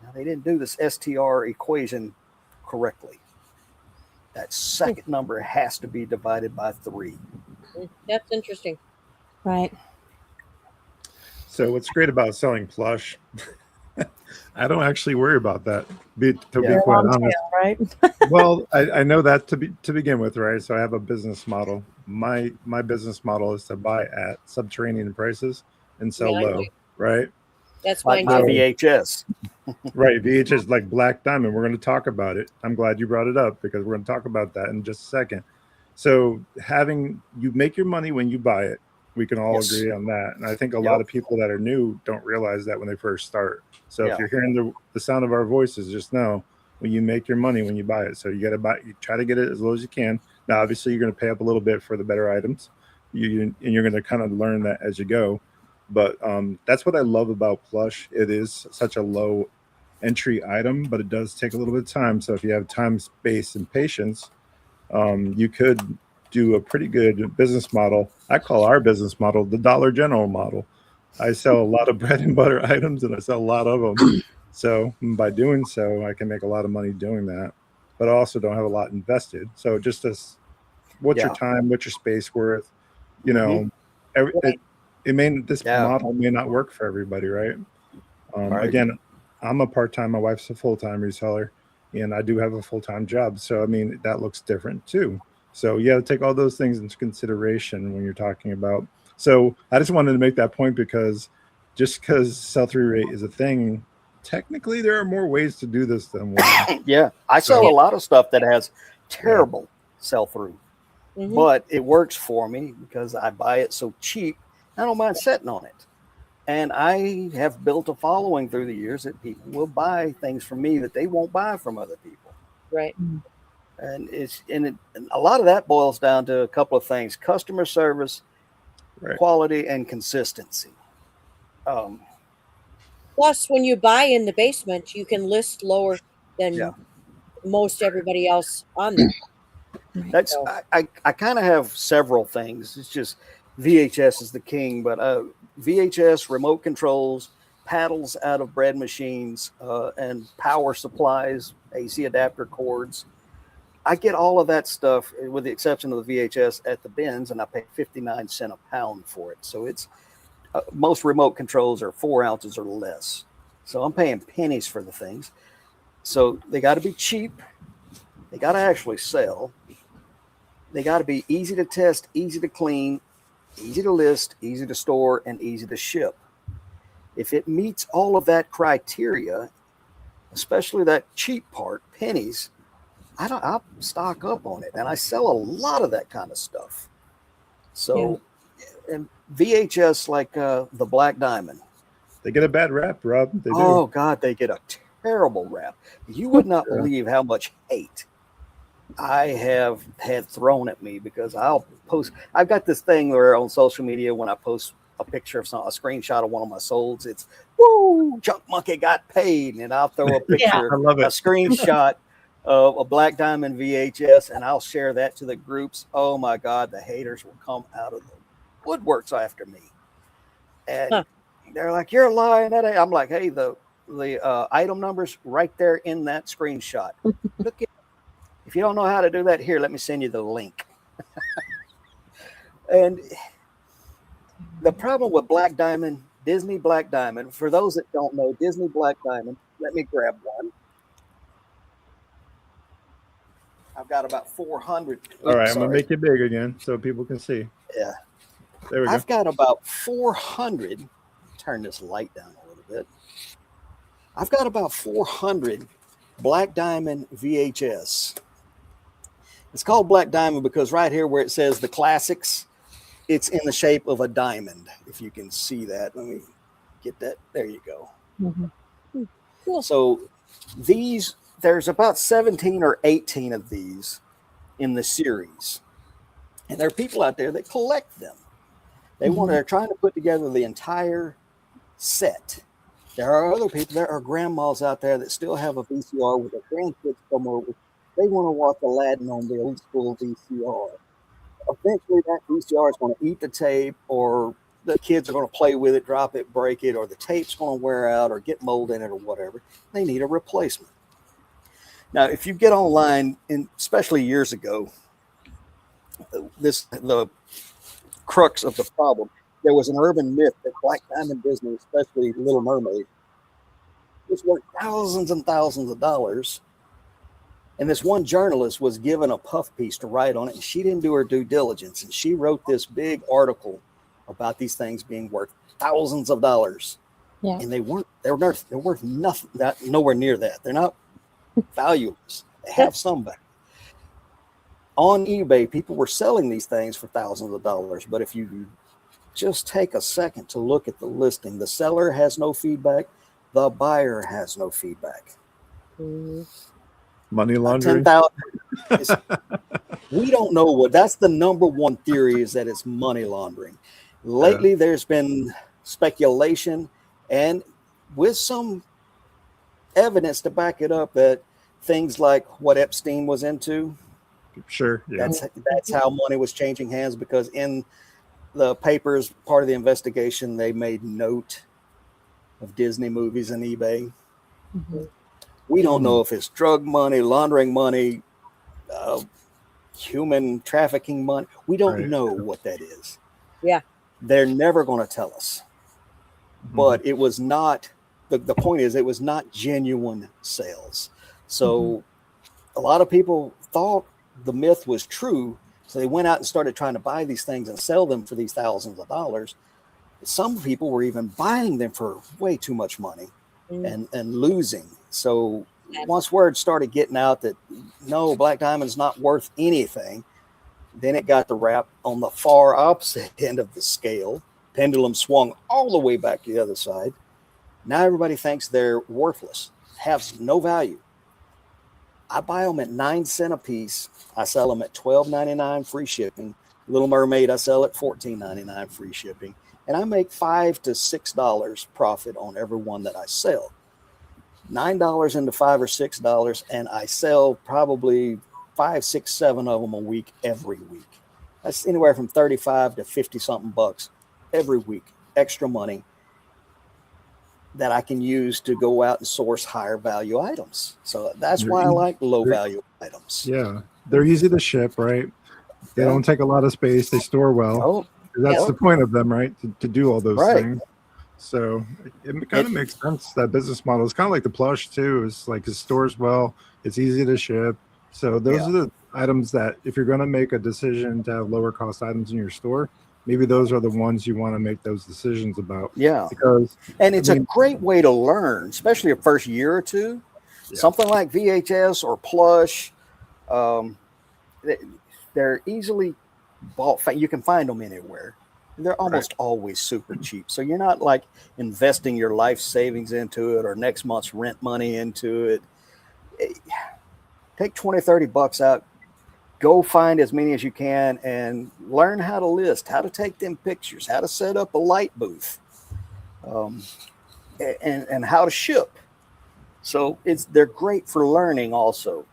Now, they didn't do this STR equation correctly. That second number has to be divided by 3. That's interesting. Right. So what's great about selling plush, I don't actually worry about that. To be quite honest, right? Well, I know that to begin with, right? So I have a business model. My business model is to buy at subterranean prices and sell low, right? That's like mine my too. VHS. Right, VHS like Black Diamond. We're going to talk about it. I'm glad you brought it up because we're going to talk about that in just a second. So you make your money when you buy it. We can all agree on that. And I think a lot of people that are new don't realize that when they first start. So if you're hearing the sound of our voices, just know when you make your money when you buy it. So you try to get it as low as you can. Now, obviously, you're going to pay up a little bit for the better items. And you're going to kind of learn that as you go. But that's what I love about plush. It is such a low entry item, but it does take a little bit of time. So if you have time, space, and patience, you could do a pretty good business model. I call our business model the Dollar General model. I sell a lot of bread and butter items, and I sell a lot of them. So by doing so, I can make a lot of money doing that. But I also don't have a lot invested. So just as what's your time, what's your space worth? You know, this model may not work for everybody, right? Again, I'm a part-time. My wife's a full-time reseller, and I do have a full-time job. So I mean, that looks different too. So you got to take all those things into consideration when you're talking about. So I just wanted to make that point because just because sell-through rate is a thing, technically there are more ways to do this than one. I sell a lot of stuff that has terrible sell-through, but it works for me because I buy it so cheap. I don't mind sitting on it. And I have built a following through the years that people will buy things from me that they won't buy from other people. Right. And and a lot of that boils down to a couple of things: customer service, quality, and consistency. Plus, when you buy in the basement, you can list lower than most everybody else on there. That's I kind of have several things. It's just VHS is the king, but VHS, remote controls, paddles out of bread machines, and power supplies, AC adapter cords. I get all of that stuff with the exception of the VHS at the bins, and I pay 59 cents a pound for it. So it's most remote controls are 4 ounces or less. So I'm paying pennies for the things. So they got to be cheap. They got to actually sell. They got to be easy to test, easy to clean, easy to list, easy to store, and easy to ship. If it meets all of that criteria, especially that cheap part, pennies, I'll stock up on it, and I sell a lot of that kind of stuff. So, and VHS, like the Black Diamond, they get a bad rap, Rob. They do. Oh God, they get a terrible rap. You would not believe how much hate I have had thrown at me because I'll post. I've got this thing where on social media when I post a picture of a screenshot of one of my solds, it's woo, Junk Monkey got paid, and I'll throw a picture, I love it. a screenshot of a Black Diamond VHS, and I'll share that to the groups. Oh my God, the haters will come out of the woodworks after me, and they're like, "You're lying." I'm like, "Hey, the item numbers right there in that screenshot. Look at. If you don't know how to do that, here, let me send you the link." And the problem with Black Diamond, Disney Black Diamond, for those that don't know, Disney Black Diamond, let me grab one. I've got about 400. All right, I'm going to make it big again so people can see. Yeah. There we go. I've got about 400. Turn this light down a little bit. I've got about 400 Black Diamond VHS. It's called Black Diamond because right here where it says the classics, It's in the shape of a diamond. If you can see that, let me get that. There you go. Mhm. Cool. So there's about 17 or 18 of these in the series. And there are people out there that collect them. They're trying to put together the entire set. There are other people, there are grandmas out there that still have a VCR with their grandkids come over. They want to watch Aladdin on the old school VCR. Eventually that VCR is going to eat the tape, or the kids are going to play with it, drop it, break it, or the tape's going to wear out or get mold in it or whatever. They need a replacement. Now, if you get online, and especially years ago, the crux of the problem, there was an urban myth that Black Diamond Disney, especially Little Mermaid, was worth thousands and thousands of dollars. And this one journalist was given a puff piece to write on it, and she didn't do her due diligence. And she wrote this big article about these things being worth thousands of dollars. Yeah. And they're worth nothing, nowhere near that. They're not valueless. They have some value. On eBay, people were selling these things for thousands of dollars. But if you just take a second to look at the listing, the seller has no feedback. The buyer has no feedback. Money laundering. 10,000. We don't know what. That's the number one theory, is that it's money laundering. Lately, there's been speculation and with some evidence to back it up that things like what Epstein was into. Sure. Yeah. That's how money was changing hands, because in the papers, part of the investigation, they made note of Disney movies and eBay. We don't know if it's drug money, laundering money, human trafficking money. We don't know what that is. Yeah. They're never going to tell us. But it was not, the point is, it was not genuine sales. So a lot of people thought the myth was true. So they went out and started trying to buy these things and sell them for these thousands of dollars. Some people were even buying them for way too much money and losing. So once word started getting out that no, Black Diamond's not worth anything, then it got the rap on the far opposite end of the scale. Pendulum swung all the way back to the other side. Now everybody thinks they're worthless, have no value. I buy them at 9 cents a piece. I sell them at $12.99 free shipping. Little Mermaid, I sell at $14.99 free shipping. And I make $5 to $6 profit on every one that I sell. $9 into $5 or $6, and I sell probably 5, 6, 7 of them a week every week. That's anywhere from 35 to 50 something bucks every week, extra money that I can use to go out and source higher value items. So that's why I like low value items. Yeah. They're easy to ship, right? They don't take a lot of space. They store well. That's the point of them, right? To do all those things. So it kind of makes sense. That business model is kind of like the plush too. It's like it stores well. It's easy to ship. So those are the items that, if you're going to make a decision to have lower cost items in your store, maybe those are the ones you want to make those decisions about. Yeah. And it's a great way to learn, especially your first year or two. Something like VHS or plush, they're easily bought. You can find them anywhere. They're almost always super cheap. So you're not like investing your life savings into it or next month's rent money into it. Take 20, 30 bucks out. Go find as many as you can and learn how to list, how to take them pictures, how to set up a light booth, and how to ship. So they're great for learning also.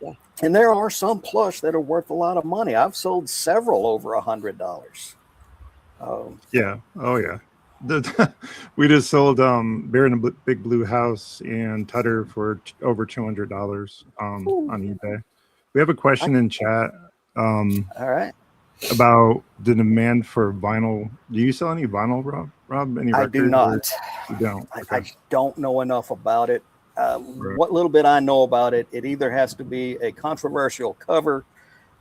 Yeah. And there are some plush that are worth a lot of money. I've sold several over $100. Yeah. Oh yeah. We just sold Bear in a Big Blue House and Tutter for over $200 on eBay. We have a question in chat. All right. About the demand for vinyl. Do you sell any vinyl, Rob? Any I do not. You don't. Okay. I don't know enough about it. What little bit I know about it, it either has to be a controversial cover,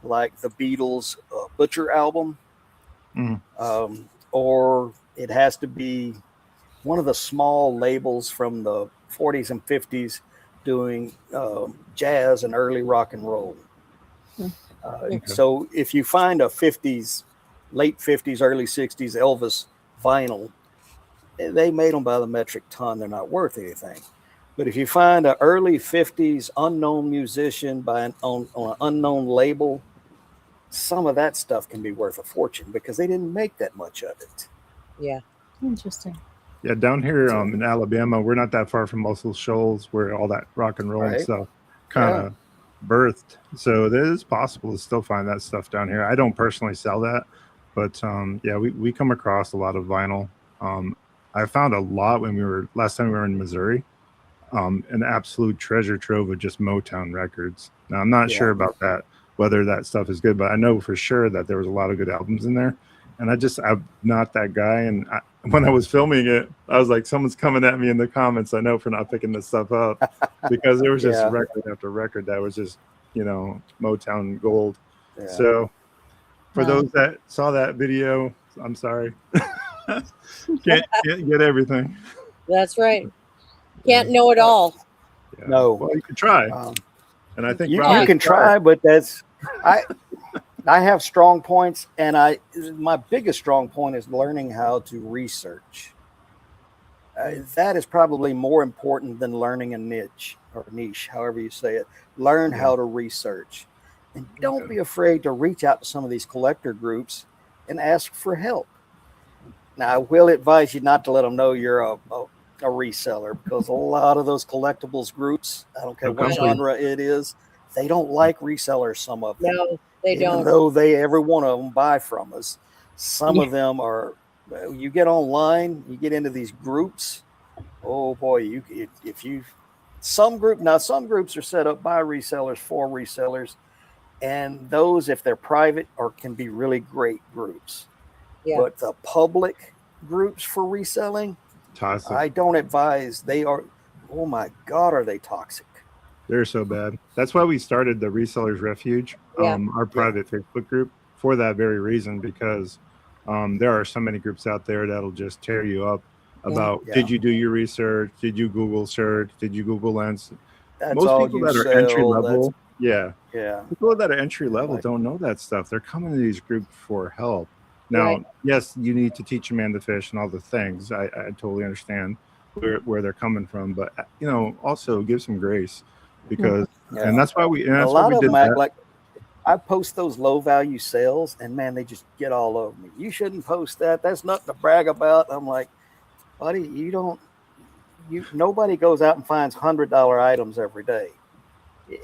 like the Beatles' Butcher album, or it has to be one of the small labels from the 40s and 50s doing jazz and early rock and roll. So if you find a 50s late 50s, early 60s Elvis vinyl, they made them by the metric ton. They're not worth anything. But if you find an early 50s unknown musician on an unknown label, some of that stuff can be worth a fortune because they didn't make that much of it. Yeah. Interesting. Yeah, down here in Alabama, we're not that far from Muscle Shoals, where all that rock and roll and stuff kind of birthed. So it is possible to still find that stuff down here. I don't personally sell that, but yeah, we come across a lot of vinyl. I found a lot when last time we were in Missouri, an absolute treasure trove of just Motown records. Now I'm not sure about that, whether that stuff is good, but I know for sure that there was a lot of good albums in there. And I'm not that guy. And when I was filming it, I was like, someone's coming at me in the comments, I know, for not picking this stuff up, because there was just record after record that was just, Motown gold. Yeah. So for those that saw that video, I'm sorry. Can't get everything. That's right. Can't know it all. Yeah. No. Well, you can try. And I think you can try, but I have strong points, and my biggest strong point is learning how to research. That is probably more important than learning a niche, however you say it. Learn how to research, and don't be afraid to reach out to some of these collector groups and ask for help. Now, I will advise you not to let them know you're a reseller, because a lot of those collectibles groups, I don't care what genre it is, they don't like resellers. Some of them. No. They don't. Even though every one of them buy from us, some of them are. You get online, you get into these groups. Oh boy, some groups are set up by resellers for resellers, and those, if they're private, can be really great groups. Yeah. But the public groups for reselling, toxic. I don't advise. They are. Oh my God, are they toxic? They're so bad. That's why we started the Resellers Refuge, our private Facebook group, for that very reason, because there are so many groups out there that'll just tear you up about, did you do your research? Did you Google search? Did you Google Lens? Most people that are entry level, people that are entry level don't know that stuff. They're coming to these groups for help. Now, yes, you need to teach a man to fish and all the things. I totally understand where they're coming from, but also give some grace. Because and that's why we a lot of them act like I post those low value sales, and man, they just get all over me. You shouldn't post that. That's nothing to brag about. I'm like, buddy, nobody goes out and finds $100 items every day.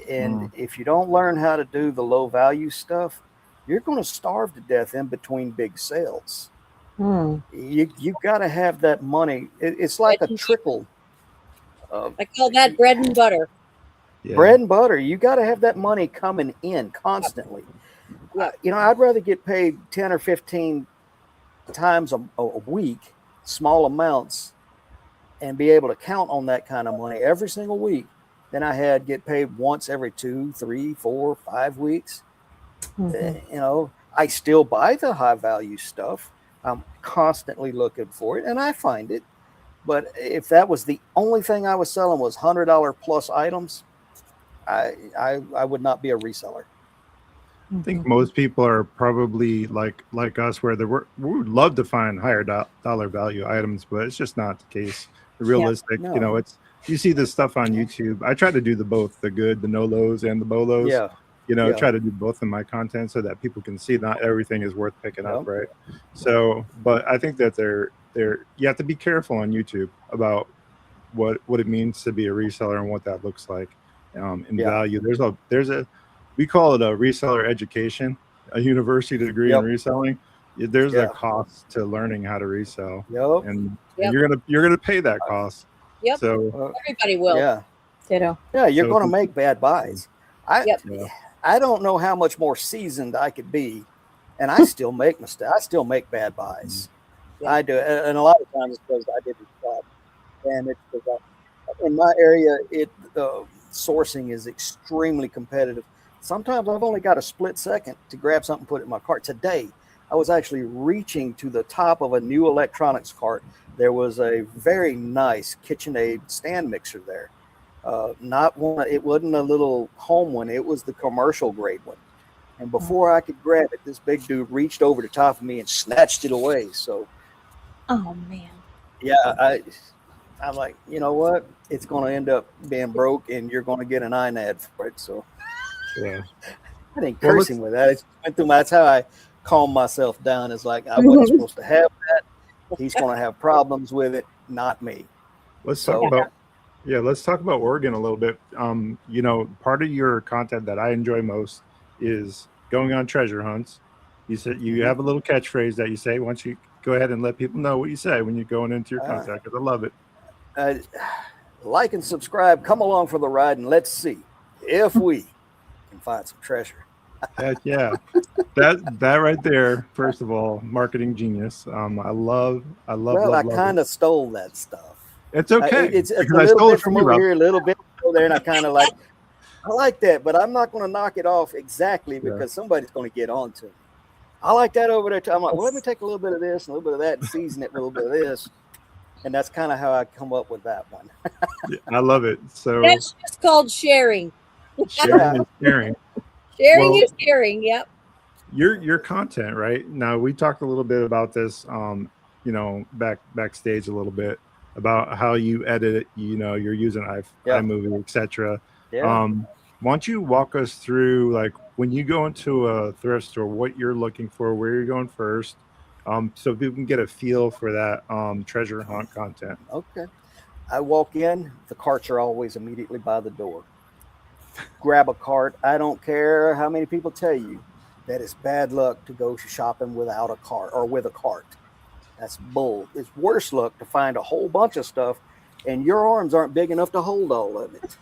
And if you don't learn how to do the low value stuff, you're going to starve to death in between big sales. You got to have that money. It's like a trickle. I call that bread and butter. Yeah. Bread and butter. You got to have that money coming in constantly. I'd rather get paid 10 or 15 times a week, small amounts, and be able to count on that kind of money every single week than I get paid once every 2, 3, 4, 5 weeks. I still buy the high value stuff. I'm constantly looking for it, and I find it. But if that was the only thing I was selling was $100 plus items, I would not be a reseller. I think most people are probably like us, where we would love to find higher dollar value items, but it's just not the case. Realistic, it's, you see this stuff on YouTube. I try to do both the good, the no lows, and the bolos. Try to do both in my content so that people can see not everything is worth picking up, right? So, but I think that you have to be careful on YouTube about what it means to be a reseller and what that looks like. In value, we call it a reseller education, a university degree in reselling. There's a cost to learning how to resell, and you're gonna pay that cost. So everybody will. You're gonna make bad buys. I don't know how much more seasoned I could be, and I still make mistakes. I still make bad buys. I do, and a lot of times it's because I didn't stop. And it's because in my area, sourcing is extremely competitive. Sometimes I've only got a split second to grab something, put it in my cart. Today, I was actually reaching to the top of a new electronics cart. There was a very nice KitchenAid stand mixer there. Not one. It wasn't a little home one. It was the commercial grade one. And before I could grab it, this big dude reached over the top of me and snatched it away. So, Oh man. yeah, I'm like, you know what? It's going to end up being broke, and you're going to get an INAD for it. So, Yeah. I didn't curse him with that. It went through that's how I calmed myself down. It's like I wasn't supposed to have that. He's going to have problems with it, not me. Let's talk about Oregon a little bit. You know, part of your content that I enjoy most is going on treasure hunts. You said you have a little catchphrase that you say. Why don't you go ahead and let people know what you say when you're going into your content? Because I love it. Like and subscribe. Come along for the ride, and let's see if we can find some treasure. Heck yeah. That right there, first of all, marketing genius. I love I kind of stole that stuff. It's okay. It's a little bit from over here, a little bit over there, and I kind of like, I like that, but I'm not going to knock it off exactly because somebody's going to get on to me. I like that over there too. I'm like, well, let me take a little bit of this, and a little bit of that, and season it with a little bit of this. And that's kind of how I come up with that one. I love it. So that's just called sharing. Sharing is caring. Sharing is caring. Yep. Your content, right? Now we talked a little bit about this, you know, backstage a little bit about how you edit it. You know, you're using iMovie, etc. Yeah. Why don't you walk us through, like, when you go into a thrift store, what you're looking for, where you're going first, so people can get a feel for that treasure hunt content. Okay. I walk in, the carts are always immediately by the door. Grab a cart. I don't care how many people tell you that it's bad luck to go shopping without a cart or with a cart. That's bull. It's worse luck to find a whole bunch of stuff and your arms aren't big enough to hold all of it.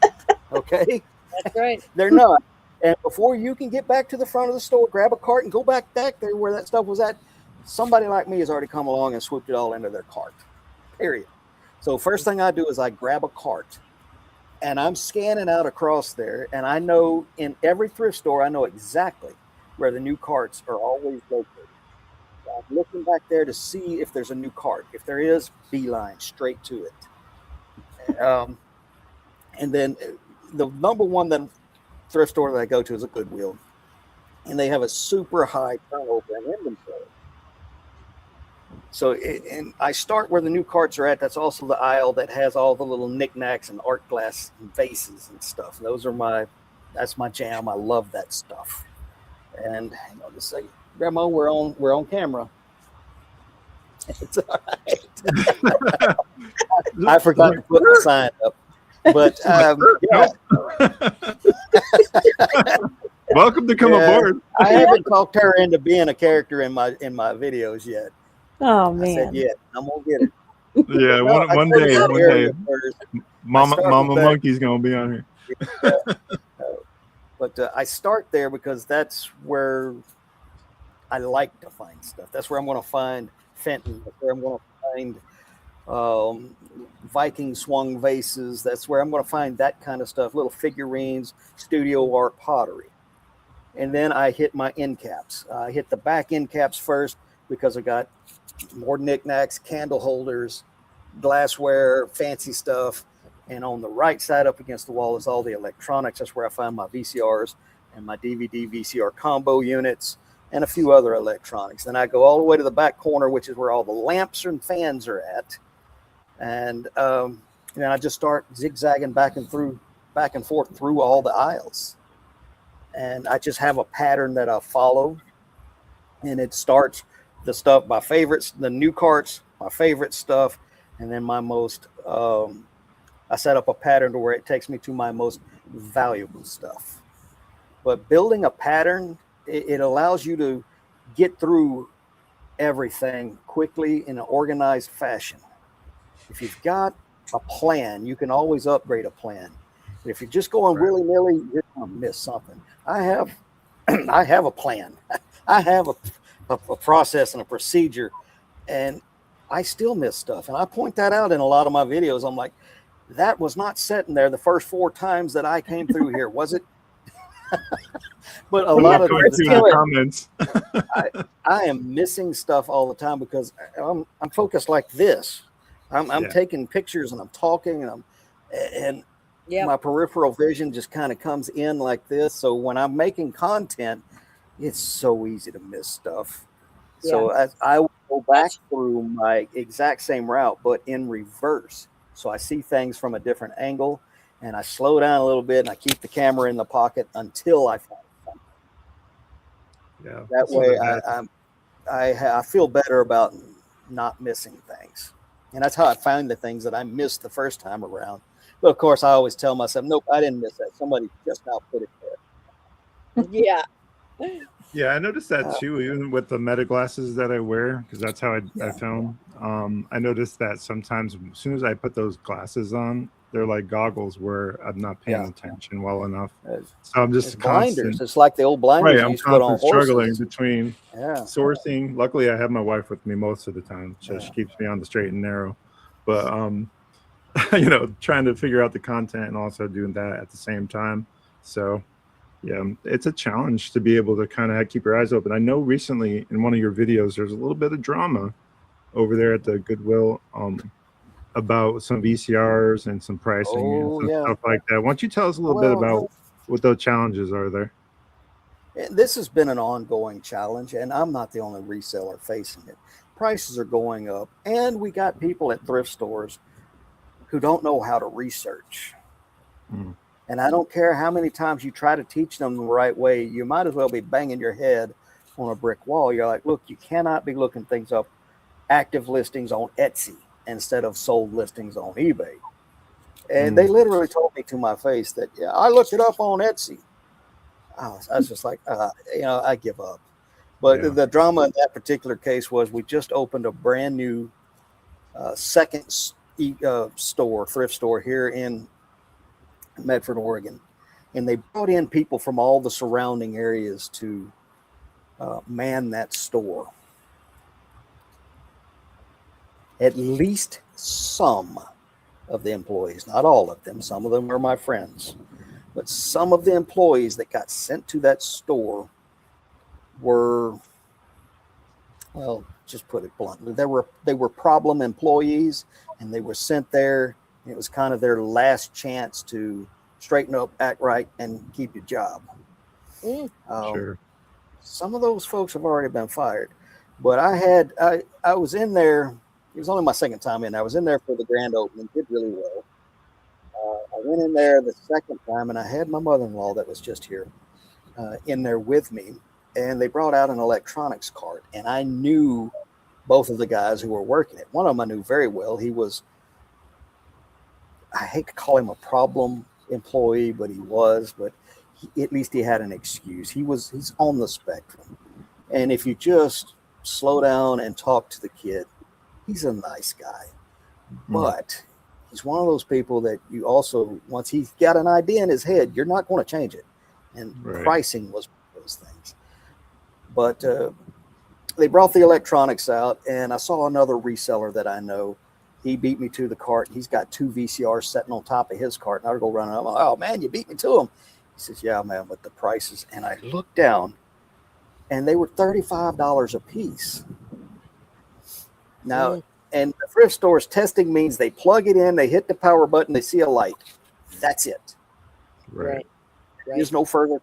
Okay? That's right. They're not. And before you can get back to the front of the store, grab a cart and go back there where that stuff was at, somebody like me has already come along and swooped it all into their cart. Period. So first thing I do is I grab a cart and I'm scanning out across there. And I know in every thrift store, I know exactly where the new carts are always located. So I'm looking back there to see if there's a new cart. If there is, beeline straight to it. And then the number one thrift store that I go to is a Goodwill. And they have a super high turnover in inventory. So, and I start where the new carts are at. That's also the aisle that has all the little knickknacks and art glass and vases and stuff. Those are that's my jam. I love that stuff. And hang on just a second. Grandma, we're on camera. It's all right. I forgot to put the sign up. But yeah. Welcome to come aboard. I haven't talked her into being a character in my videos yet. Oh man. I said, yeah, I'm gonna get it. Yeah, one day. Mama Monkey's gonna be on here. But I start there because that's where I like to find stuff. That's where I'm going to find Fenton. That's where I'm going to find Viking swung vases. That's where I'm going to find that kind of stuff, little figurines, studio art, pottery. And then I hit my end caps. I hit the back end caps first because I got more knickknacks, candle holders, glassware, fancy stuff. And on the right side up against the wall is all the electronics. That's where I find my VCRs and my DVD VCR combo units and a few other electronics. Then I go all the way to the back corner, which is where all the lamps and fans are at. And then I just start zigzagging back and forth through all the aisles. And I just have a pattern that I follow. And it starts the stuff, my favorites, the new carts, my favorite stuff, and then my most, I set up a pattern to where it takes me to my most valuable stuff. But building a pattern, it allows you to get through everything quickly in an organized fashion. If you've got a plan, you can always upgrade a plan. But if you're just going willy-nilly, you're going to miss something. I have a plan. I have a process and a procedure, and I still miss stuff. And I point that out in a lot of my videos. I'm like, that was not sitting there the first 4 times that I came through here, was it? But a lot of the comments. I am missing stuff all the time because I'm focused like this. I'm taking pictures and I'm talking and my peripheral vision just kind of comes in like this. So when I'm making content, it's so easy to miss stuff. Yeah. So I will go back through my exact same route, but in reverse. So I see things from a different angle, and I slow down a little bit, and I keep the camera in the pocket until I find something. Yeah. That So way, that- I feel better about not missing things, and that's how I found the things that I missed the first time around. But of course, I always tell myself, "Nope, I didn't miss that. Somebody just now put it there." Yeah. Yeah, I noticed that Uh, too, even with the meta glasses that I wear, because that's how I Yeah. found. I noticed that sometimes as soon as I put those glasses on, they're like goggles where I'm not paying Yeah. attention well enough. It's So I'm it's just blinders. It's like the old blinders right. you I'm used to put on constantly struggling horses. between Yeah. sourcing. Luckily, I have my wife with me most of the time, so Yeah. she keeps me on the straight and narrow. But trying to figure out the content and also doing that at the same time. So yeah, it's a challenge to be able to kind of keep your eyes open. I know recently in one of your videos, there's a little bit of drama over there at the Goodwill about some VCRs and some pricing and Oh some yeah. stuff like that. Why don't you tell us a little bit Well, about what those challenges are there? this has been an ongoing challenge, and I'm not the only reseller facing it. Prices are going up, and we got people at thrift stores who don't know how to research. Mm. And I don't care how many times you try to teach them the right way, you might as well be banging your head on a brick wall. You're like, look, you cannot be looking things up, active listings on Etsy instead of sold listings on eBay. And they literally told me to my face that, yeah, I looked it up on Etsy. I was just like, I give up. But Yeah. the drama in that particular case was we just opened a brand new second thrift store here in Medford, Oregon. And they brought in people from all the surrounding areas to man that store. At least some of the employees, not all of them, some of them are my friends, but some of the employees that got sent to that store were, well, just put it bluntly, they were problem employees, and they were sent there. It was kind of their last chance to straighten up, act right, and keep your job. Sure. Some of those folks have already been fired, but I was in there. It was only my second time in. I was in there for the grand opening. Did really well. I went in there the second time, and I had my mother-in-law that was just here in there with me, and they brought out an electronics cart, and I knew both of the guys who were working it. One of them I knew very well. He was, I hate to call him a problem employee, but he was, but at least he had an excuse. He's on the spectrum. And if you just slow down and talk to the kid, he's a nice guy. But he's one of those people that you also, once he's got an idea in his head, you're not going to change it. And pricing was one of those things. But they brought the electronics out, and I saw another reseller that I know. He beat me to the cart. He's got 2 VCRs sitting on top of his cart. And I would go running up. I'm like, oh, man, you beat me to him. He says, yeah, man, with the prices. And I looked down, and they were $35 a piece. Now, and the thrift store's testing means they plug it in, they hit the power button, they see a light. That's it. Right. There's no further.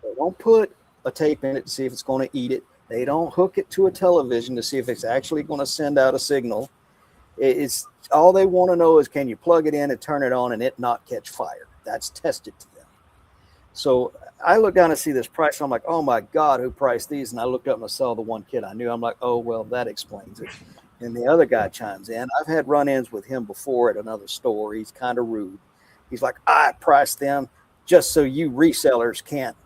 They don't put a tape in it to see if it's going to eat it. They don't hook it to a television to see if it's actually going to send out a signal. It's all they want to know is, can you plug it in and turn it on and it not catch fire? That's tested to them. So I look down and see this price. And I'm like, oh my God, who priced these? And I looked up and I saw the one kid I knew. I'm like, oh, well, that explains it. And the other guy chimes in. I've had run-ins with him before at another store. He's kind of rude. He's like, I priced them just so you resellers can't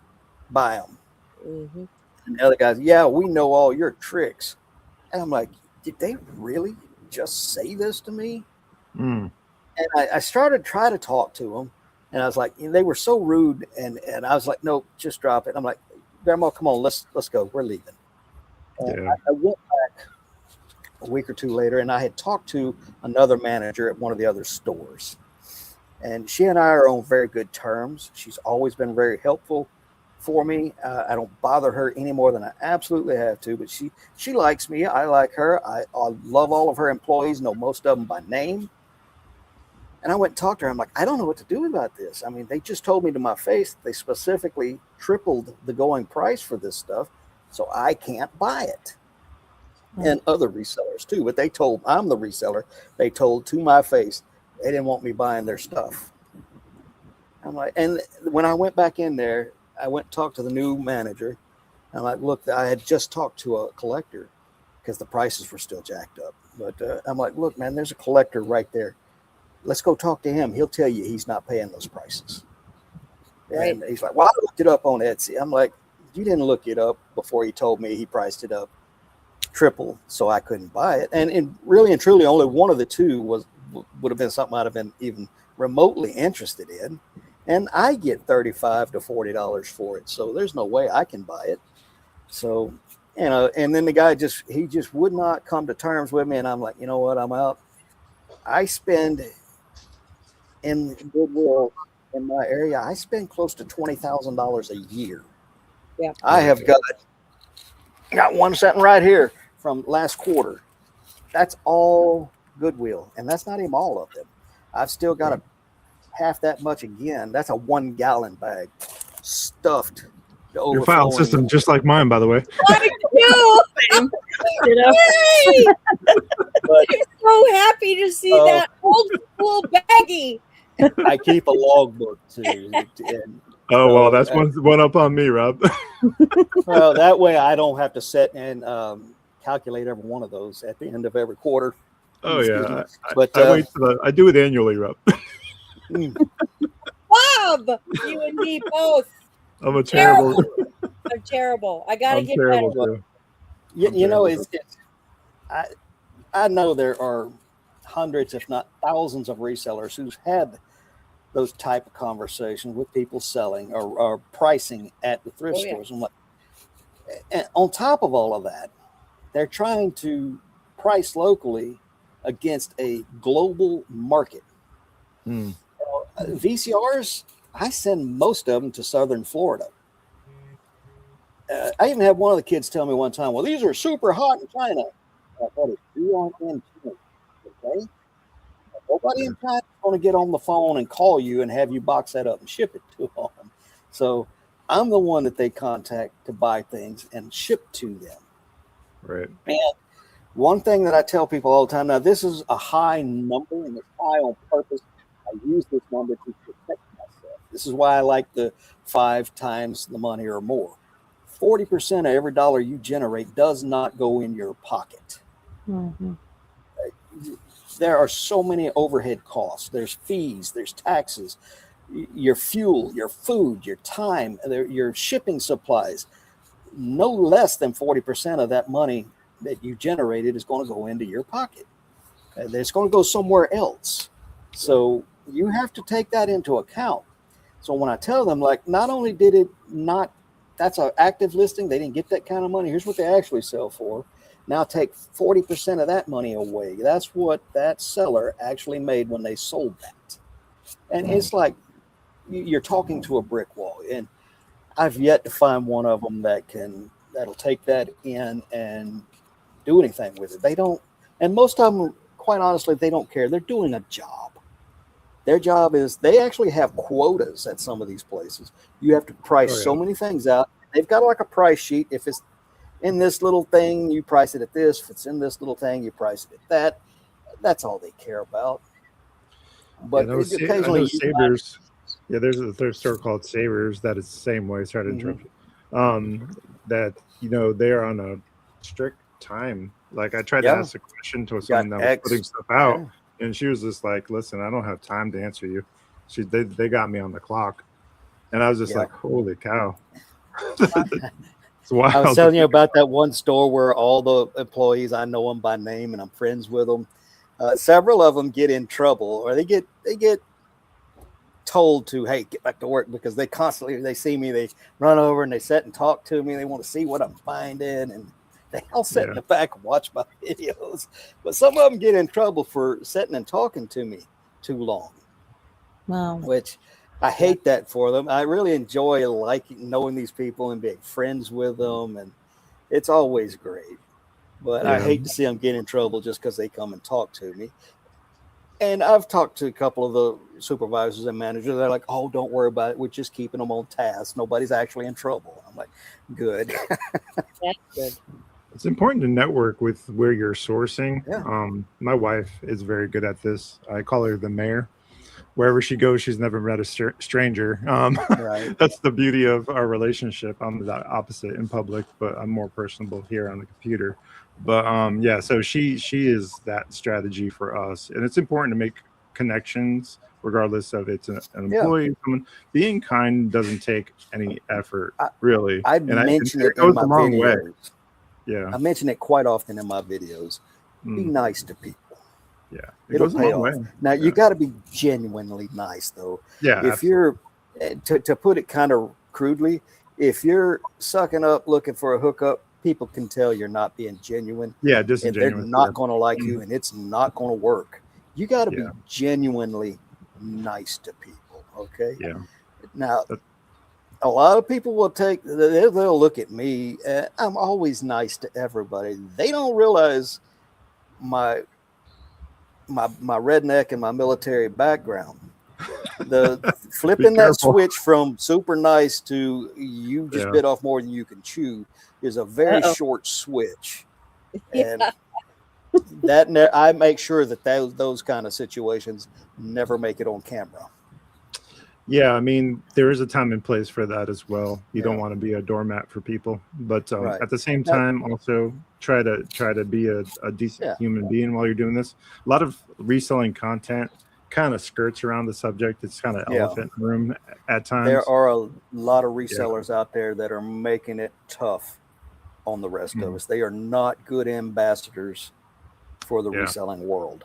buy them. Mm-hmm. And the other guy's, yeah, we know all your tricks. And I'm like, did they really just say this to me? And I started trying to talk to them, and I was like, they were so rude, and I was like, no, just drop it. I'm like, Grandma, come on, let's go. We're leaving. I went back a week or two later, and I had talked to another manager at one of the other stores, and she and I are on very good terms. She's always been very helpful for me. I don't bother her any more than I absolutely have to, but she likes me. I like her. I love all of her employees, know most of them by name. And And I went and talked to her. I'm like, I don't know what to do about this. I mean, they just told me to my face they specifically tripled the going price for this stuff, so I can't buy it. And other resellers too, but they told, I'm the reseller, they told to my face they didn't want me buying their stuff. I'm like, and when I went back in there, I went and talked to the new manager. I'm like, look, I had just talked to a collector because the prices were still jacked up. But I'm like, look, man, there's a collector right there. Let's go talk to him. He'll tell you he's not paying those prices. Right. And he's like, well, I looked it up on Etsy. I'm like, you didn't look it up before he told me he priced it up triple, so I couldn't buy it. And really and truly, only one of the two would have been something I'd have been even remotely interested in. And I get $35 to $40 for it, so there's no way I can buy it. So, you know, and then the guy just would not come to terms with me. And I'm like, you know what, I'm out. I spend in Goodwill in my area, I spend close to $20,000 a year. Yeah. I have got one sitting right here from last quarter. That's all Goodwill, and that's not even all of them. I've still got half that much again. That's a 1 gallon bag stuffed to Your file overflowing. system just like mine, by the way. Like you. Yay! I'm so happy to see that old school baggie. I keep a logbook too. Oh, well, that's one up on me, Rob. Well, that way I don't have to sit and calculate every one of those at the end of every quarter. Oh, yeah. But I wait I do it annually, Rob. Bob, you and me both. I'm a terrible. I'm terrible. I gotta I'm get terrible better. too. You know, I know there are hundreds, if not thousands, of resellers who's had those type of conversations with people selling or pricing at the thrift stores. I'm like, and on top of all of that, they're trying to price locally against a global market. VCRs, I send most of them to Southern Florida. I even had one of the kids tell me one time, well, these are super hot in China. I thought you aren't in China, okay? Nobody in China is going to get on the phone and call you and have you box that up and ship it to them. So I'm the one that they contact to buy things and ship to them. Right. And one thing that I tell people all the time, now this is a high number and it's high on purpose. I use this number to protect myself. This is why I like the 5 times the money or more. 40% of every dollar you generate does not go in your pocket. Mm-hmm. There are so many overhead costs. There's fees, there's taxes, your fuel, your food, your time, your shipping supplies. No less than 40% of that money that you generated is going to go into your pocket. It's going to go somewhere else. So you have to take that into account. So when I tell them, like, not only did it not, that's an active listing, they didn't get that kind of money. Here's what they actually sell for. Now take 40% of that money away. That's what that seller actually made when they sold that. And it's like you're talking to a brick wall. And I've yet to find one of them that'll take that in and do anything with it. They don't, and most of them, quite honestly, they don't care. They're doing a job. Their job is, they actually have quotas at some of these places. You have to price so many things out. They've got like a price sheet. If it's in this little thing, you price it at this. If it's in this little thing, you price it at that. That's all they care about. But occasionally, Savers. Yeah, there's a thrift store called Savers that is the same way. Sorry to interrupt. That, you know, they're on a strict time. Like, I tried to ask a question to someone that was putting stuff out, and she was just like, "Listen, I don't have time to answer you." They got me on the clock, and I was just like, "Holy cow!" It's wild. I was telling you about that one store where all the employees, I know them by name and I'm friends with them. Several of them get in trouble, or they get told to, hey, get back to work, because they see me, they run over and they sit and talk to me. They want to see what I'm finding, and they all sit in the back and watch my videos. But some of them get in trouble for sitting and talking to me too long. Wow. Which I hate that for them. I really enjoy knowing these people and being friends with them, and it's always great. But I hate to see them get in trouble just because they come and talk to me. And I've talked to a couple of the supervisors and managers. They're like, "Oh, don't worry about it. We're just keeping them on task. Nobody's actually in trouble." I'm like, "Good." That's good. It's important to network with where you're sourcing. Yeah. My wife is very good at this. I call her the mayor. Wherever she goes, she's never met a stranger. Right. That's the beauty of our relationship. I'm the opposite in public, but I'm more personable here on the computer. But yeah, so she is that strategy for us, and it's important to make connections, regardless of it's an Yeah. employee. Someone being kind doesn't take any effort, I- really. I And mention it it in goes my a long way. videos. Yeah, I mention it quite often in my videos. Be Mm, nice to people. yeah, it It'll goes a pay long off. way. Now Yeah. you got to be genuinely nice, though. Yeah, If absolutely. you're to put it kind of crudely, if you're sucking up looking for a hookup, people can tell you're not being genuine, Yeah, and they're disingenuous. not going to like you, and it's not going to work. You got to be Yeah. genuinely nice to people. Okay. Yeah. Now, That- a lot of people will they'll look at me. I'm always nice to everybody. They don't realize my redneck and my military background. The flipping that careful. switch from super nice to you just Yeah. bit off more than you can chew is a very Uh-oh. short switch. Yeah. And I make sure that those kind of situations never make it on camera. Yeah, I mean, there is a time and place for that as well. You don't Yeah. want to be a doormat for people, but Right. at the same Now- time, also try to be a decent Yeah. human being while you're doing this. A lot of reselling content kind of skirts around the subject. It's kind of Yeah. elephant in the room at times. There are a lot of resellers out there that are making it tough on the rest of Mhm. us. They are not good ambassadors for the Yeah. reselling world.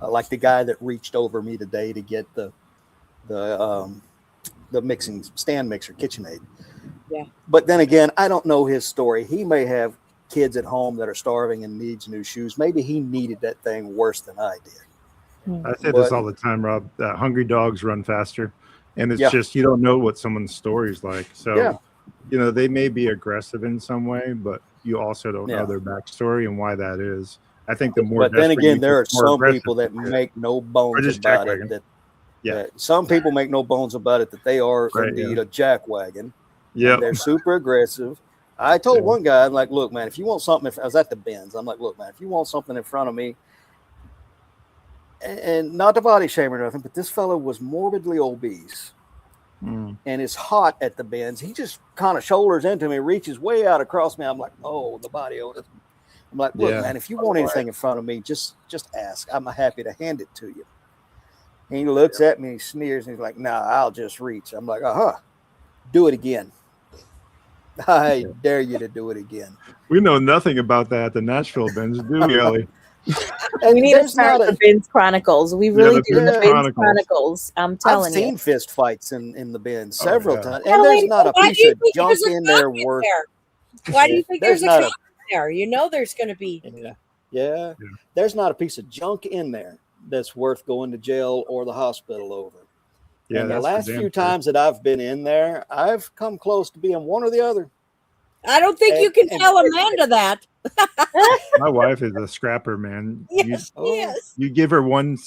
Like the guy that reached over me today to get the mixing stand mixer KitchenAid. Yeah. But then again, I don't know his story. He may have kids at home that are starving and needs new shoes. Maybe he needed that thing worse than I did. I say this But- all the time, Rob. Hungry dogs run faster, and it's Yeah. just you don't know what someone's story is like. So, Yeah. they may be aggressive in some way, but you also don't Yeah. know their backstory and why that is. I think the more. But then desperate again, you there are get, the more some aggressive people that you get. make no bones just about jackwagon. it. Yeah. That some people make no bones about it that they are Right, indeed yeah. a jackwagon. Yeah, They're super aggressive. I told Yeah. one guy, I'm like, look, man, if you want something, I was at the bins. I'm like, look, man, if you want something in front of me, and not to body shame or nothing, but this fellow was morbidly obese Mm. and it's hot at the bins. He just kind of shoulders into me, reaches way out across me. I'm like, oh, the body odor. I'm like, look, Yeah. man, if you want anything in front of me, just ask. I'm happy to hand it to you. And he looks at me, he sneers, and he's like, nah, I'll just reach. I'm like, do it again. I dare you to do it again. We know nothing about that at the Nashville bins, do we, Ellie? And We need to there's start not the a, Bins Chronicles. We really the do the Bins Bins Chronicles. Chronicles. I'm I've telling you. seen fist fights in the bin several yeah. times, and there's not a Why piece do you of think junk there's a in there cop in worth. there? Why do you think There's there's a not a- cop in there? You know there's going to be. Yeah. There's not a piece of junk in there that's worth going to jail or the hospital over. Yeah, and the that's for last damn few sure. times that I've been in there, I've come close to being one or the other. I don't think you can And- tell Amanda that. My wife is a scrapper, man. Yes, Oh. yes. You give her one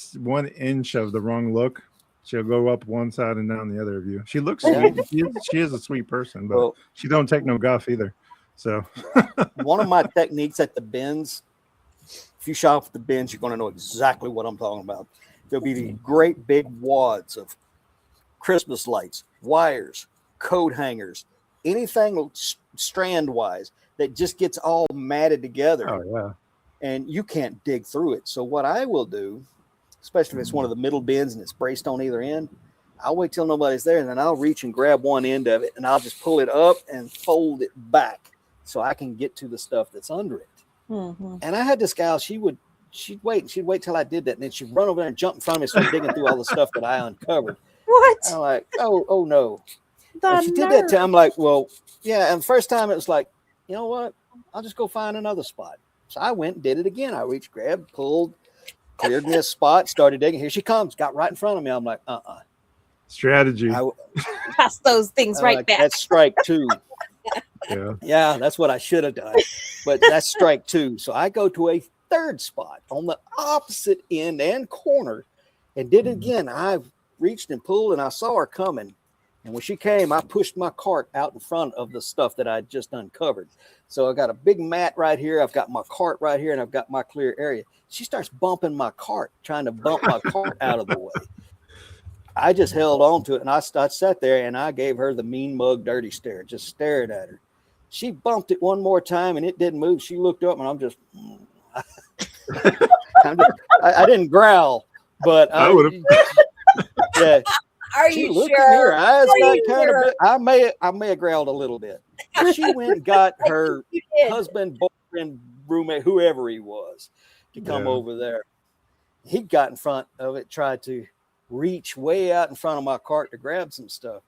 inch of the wrong look, she'll go up one side and down the other of you. She looks Yeah. sweet. She is a sweet person, but Well, she don't take no guff either. So one of my techniques at the bins, if you shop at the bins, you're going to know exactly what I'm talking about. There'll be these great big wads of Christmas lights, wires, coat hangers, anything strand wise that just gets all matted together. oh yeah. And you can't dig through it. So what I will do, especially if it's one of the middle bins and it's braced on either end, I'll wait till nobody's there and then I'll reach and grab one end of it and I'll just pull it up and fold it back so I can get to the stuff that's under it. Mhm. And I had this gal, she'd wait till I did that, and then she'd run over there and jump in front of me, start digging through all the stuff that I uncovered. What? I'm like, oh no. The And she did that nerve. to I'm like, well, yeah. And the first time it was like, you know what? I'll just go find another spot. So I went and did it again. I reached, grabbed, pulled, cleared me a spot, started digging. Here she comes, got right in front of me. I'm like, Strategy. Pass those things I'm right like, back. that's strike two. Yeah. Yeah, that's what I should have done. But that's strike two. So I go to a third spot on the opposite end and corner and did it again. I reached and pulled, and I saw her coming. And when she came, I pushed my cart out in front of the stuff that I just uncovered. So I got a big mat right here. I've got my cart right here, and I've got my clear area. She starts bumping my cart, trying to bump my cart out of the way. I just held on to it, and I sat there, and I gave her the mean mug dirty stare, just stared at her. She bumped it one more time, and it didn't move. She looked up, and I'm just, I didn't growl, but I would have. Yeah. Are She you looked sure? at me, her eyes Are got you kind sure? of. I may have growled a little bit. She went and got her You did. husband, boyfriend, roommate, whoever he was, to come over there. He got in front of it, tried to reach way out in front of my cart to grab some stuff.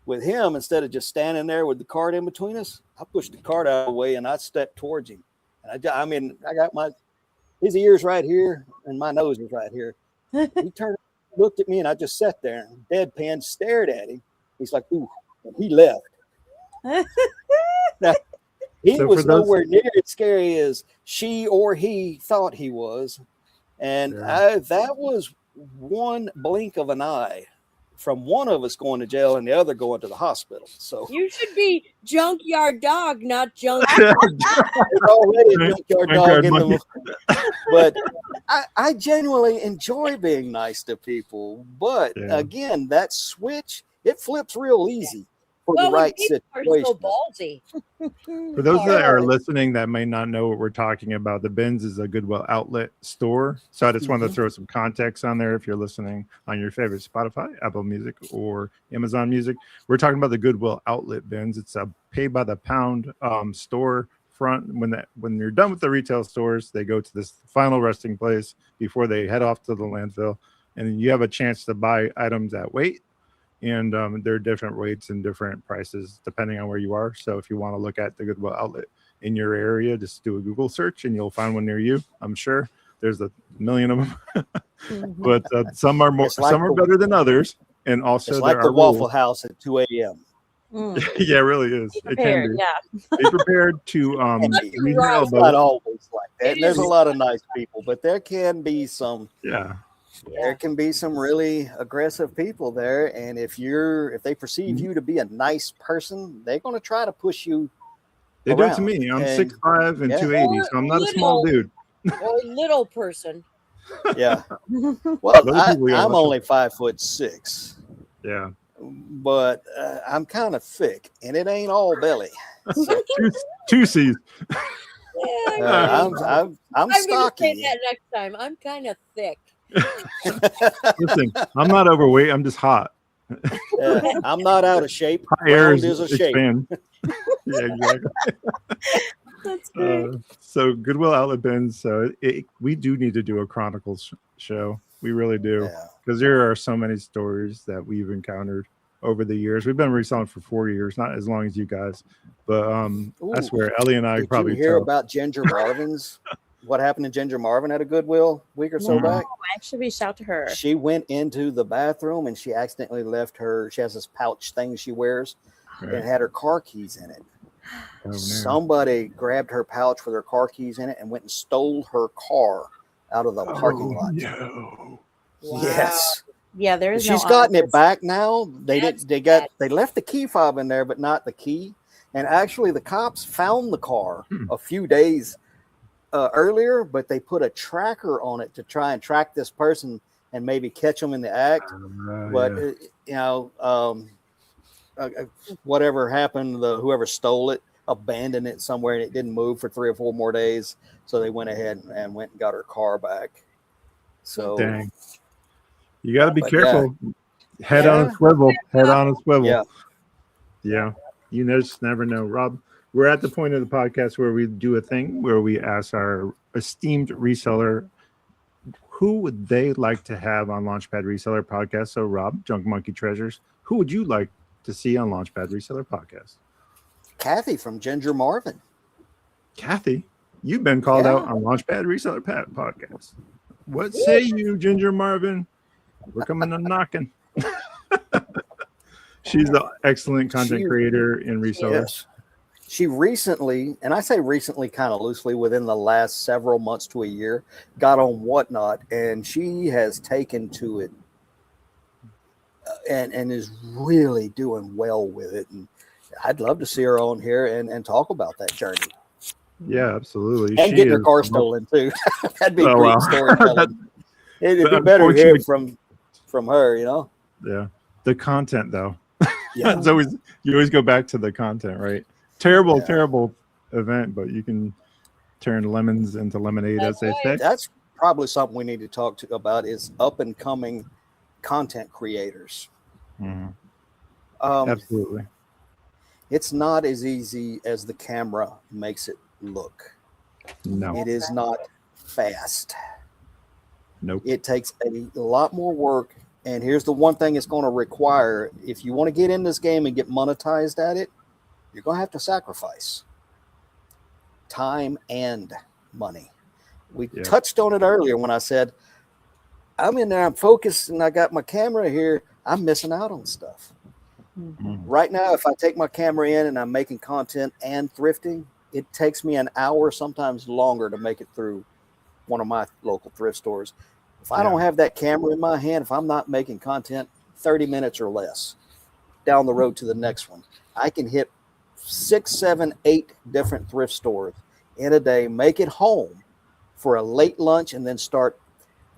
With him, instead of just standing there with the cart in between us, I pushed the cart out of the way and I stepped towards him. And I got his ears right here and my nose was right here. He turned, looked at me, and I just sat there and deadpan stared at him. He's like, ooh, and he left. Now, he was nowhere near as scary as she or he thought he was. And that was one blink of an eye from one of us going to jail and the other going to the hospital. So You should be junkyard dog, not junk. there's already a junkyard dog in the. But I genuinely enjoy being nice to people. But again, that switch, it flips real easy for the right people situation. are so ballsy. For those that are listening that may not know what we're talking about, the Bins is a Goodwill outlet store. So I just wanted to throw some context on there if you're listening on your favorite Spotify, Apple Music, or Amazon Music. We're talking about the Goodwill outlet bins. It's a pay by the pound store front. When you're done with the retail stores, they go to this final resting place before they head off to the landfill. And you have a chance to buy items at weight. And there are different weights and different prices depending on where you are. So if you want to look at the Goodwill outlet in your area, just do a Google search and you'll find one near you. I'm sure there's a million of them, but some are more, some are better than others. And also it's like the Waffle House at 2 a.m. Yeah, it really is. It can be. Be prepared to leave your elbow. It's not always like that. There's a lot of nice people, but there can be some. There can be some really aggressive people there, and if they perceive you to be a nice person, they're going to try to push you. They do it to me. I'm 6'5" and 280, so I'm not a small dude. Or little person. Yeah. Well, I'm only 5'6". Yeah. But I'm kind of thick, and it ain't all belly. So. Two C's. I'm I'm stocky. going to say that next time. I'm kind of thick. Listen, I'm not overweight. I'm just hot. I'm not out of shape. Air is a shape. Yeah, exactly. That's great. So Goodwill outlet bins. So we do need to do a Chronicles show. We really do, because there are so many stories that we've encountered over the years. We've been reselling for 4 years, not as long as you guys, but I swear Ellie and I probably hear about Ginger Marvin's. What happened to Ginger Marvin at a Goodwill a week or so back? I actually reached out to her. She went into the bathroom and she accidentally left she has this pouch thing she wears and it had her car keys in it. Oh, somebody grabbed her pouch with her car keys in it and went and stole her car out of the parking lot. No. Wow. Yes. Yeah, there is. She's gotten it back now. They left the key fob in there, but not the key. And actually, the cops found the car a few days earlier, but they put a tracker on it to try and track this person and maybe catch them in the act. But whatever happened, whoever stole it abandoned it somewhere and it didn't move for 3 or 4 more days. So they went ahead and went and got her car back. So dang. You got to be careful. Head on a swivel. Head on a swivel. Yeah. You just never know. Rob, we're at the point of the podcast where we do a thing where we ask our esteemed reseller who would they like to have on Launchpad Reseller Podcast. So Rob, Junk Monkey Treasures, who would you like to see on Launchpad Reseller Podcast? Kathy from Ginger Marvin. Kathy, you've been called out on Launchpad Reseller Podcast. What say you, Ginger Marvin? We're coming and knocking. She's an excellent content creator in reseller. She recently, and I say recently kind of loosely, within the last several months to a year, got on Whatnot, and she has taken to it and is really doing well with it. And I'd love to see her on here and talk about that journey. Yeah, absolutely. And She getting her is car the most- stolen too. That'd be Oh, great wow. storytelling. It'd But be better to hear unfortunately- from her, you know. Yeah. The content though. Yeah. It's always you always go back to the content, right? Terrible, Yeah. terrible event, but you can turn lemons into lemonade, as they say. That's probably something we need to talk about is up and coming content creators. Mhm. Um, Absolutely. it's not as easy as the camera makes it look. No. It is not fast. Nope. It takes a lot more work. And here's the one thing it's going to require. If you want to get in this game and get monetized at it, you're going to have to sacrifice time and money. We Yeah. touched on it earlier when I said, I'm in there, I'm focused, and I got my camera here. I'm missing out on stuff. Mhm. Right now, if I take my camera in and I'm making content and thrifting, it takes me an hour, sometimes longer, to make it through one of my local thrift stores. If I don't have that camera in my hand, if I'm not making content, 30 minutes or less down the road to the next one, I can hit 6, 7, 8 different thrift stores in a day, make it home for a late lunch, and then start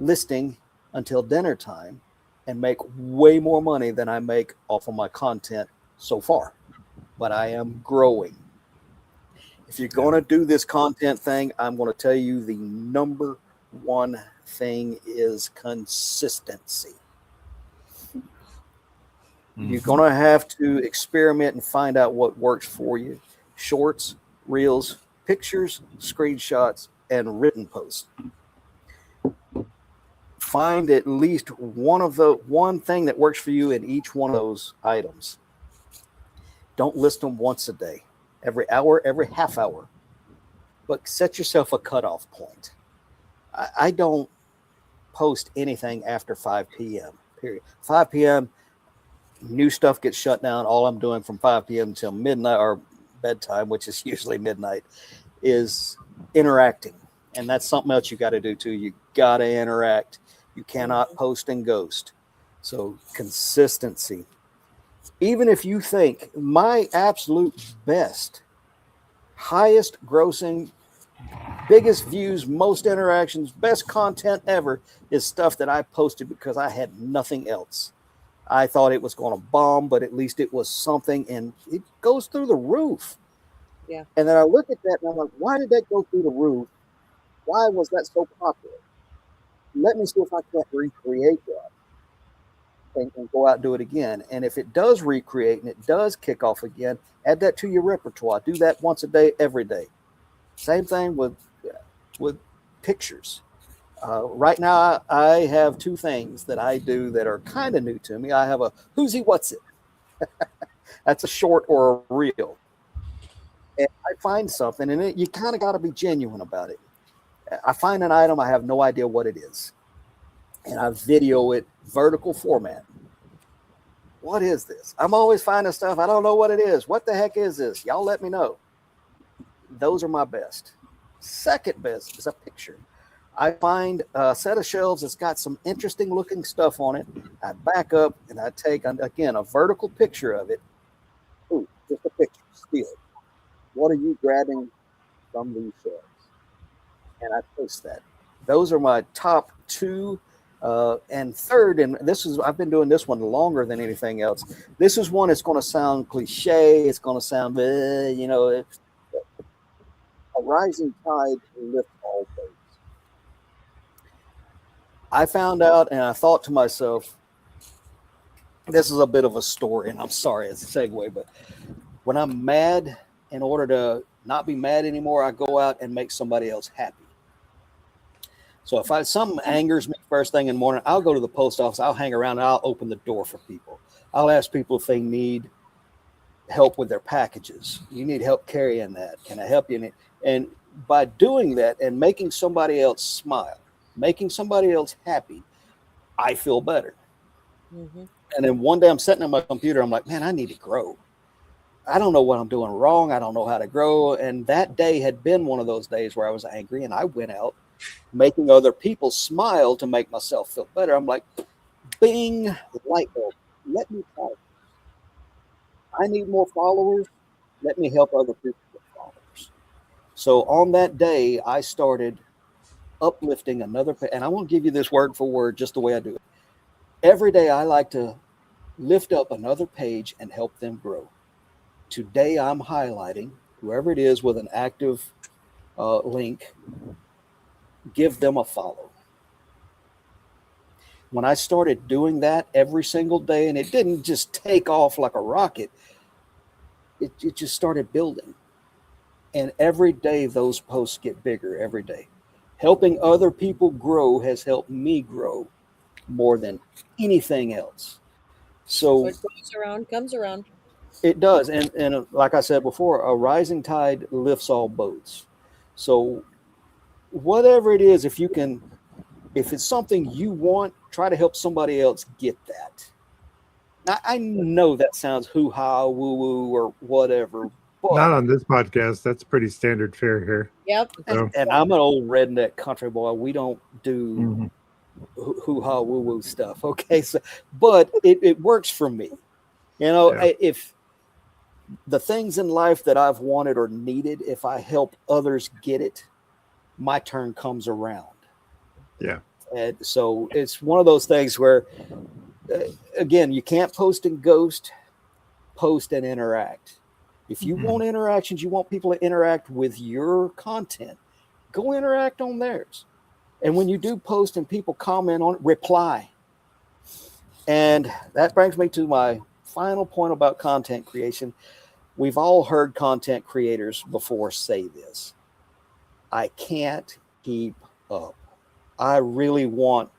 listing until dinner time and make way more money than I make off of my content so far. But I am growing. If you're going to do this content thing, I'm going to tell you the number one thing is consistency. You're going to have to experiment and find out what works for you. Shorts, reels, pictures, screenshots, and written posts. Find at least one thing that works for you in each one of those items. Don't list them once a day, every hour, every half hour, but set yourself a cutoff point. I don't post anything after 5 p.m. period. 5 p.m. new stuff gets shut down. All I'm doing from 5 p.m. until midnight or bedtime, which is usually midnight, is interacting. And that's something else you got to do too. You got to interact. You cannot post and ghost. So consistency. Even if you think my absolute best, highest grossing, biggest views, most interactions, best content ever is stuff that I posted because I had nothing else. I thought it was going to bomb, but at least it was something, and it goes through the roof. Yeah. And then I look at that and I'm like, why did that go through the roof? Why was that so popular? Let me see if I can't recreate that and go out and do it again. And if it does recreate and it does kick off again, add that to your repertoire. Do that once a day, every day. Same thing with pictures. Right now, I have 2 things that I do that are kind of new to me. I have a who's he, what's it? That's a short or a reel. And I find something, and you kind of got to be genuine about it. I find an item, I have no idea what it is, and I video it vertical format. What is this? I'm always finding stuff. I don't know what it is. What the heck is this? Y'all let me know. Those are my best. Second best is a picture. I find a set of shelves that's got some interesting looking stuff on it. I back up and I take, again, a vertical picture of it. Ooh, just a picture, still. What are you grabbing from these shelves? And I post that. Those are my top 2. And third, and I've been doing this one longer than anything else. This is one that's going to sound cliche. It's going to sound, a rising tide lifts all boats. I found out, and I thought to myself, this is a bit of a story, and I'm sorry, it's a segue, but when I'm mad, in order to not be mad anymore, I go out and make somebody else happy. So if something angers me first thing in the morning, I'll go to the post office, I'll hang around, and I'll open the door for people. I'll ask people if they need help with their packages. You need help carrying that. Can I help you? And by doing that and making somebody else smile, making somebody else happy, I feel better. Mm-hmm. And then one day I'm sitting at my computer, I'm like, man, I need to grow. I don't know what I'm doing wrong. I don't know how to grow. And that day had been one of those days where I was angry, and I went out making other people smile to make myself feel better. I'm like, bing, light bulb. Let me try. I need more followers. Let me help other people get followers. So on that day, I started uplifting another, and I won't give you this word for word, just the way I do it. Every day I like to lift up another page and help them grow. Today I'm highlighting whoever it is with an active link, give them a follow. When I started doing that every single day, and it didn't just take off like a rocket, it just started building. And every day those posts get bigger every day. Helping other people grow has helped me grow more than anything else. So What goes around comes around. it does. And like I said before, a rising tide lifts all boats. So whatever it is, if it's something you want, try to help somebody else get that. Now, I know that sounds hoo-ha, woo-woo, or whatever, but Not on this podcast. That's pretty standard fare here. Yep. So, and I'm an old redneck country boy. We don't do mhm. hoo-ha, woo-woo stuff. Okay, so but it works for me. You know, Yeah. if the things in life that I've wanted or needed, if I help others get it, my turn comes around. Yeah. And so it's one of those things where, again, you can't post and ghost, post and interact. If you want interactions, you want people to interact with your content, go interact on theirs. And when you do post and people comment on it, reply. And that brings me to my final point about content creation. We've all heard content creators before say this: I can't keep up. I really want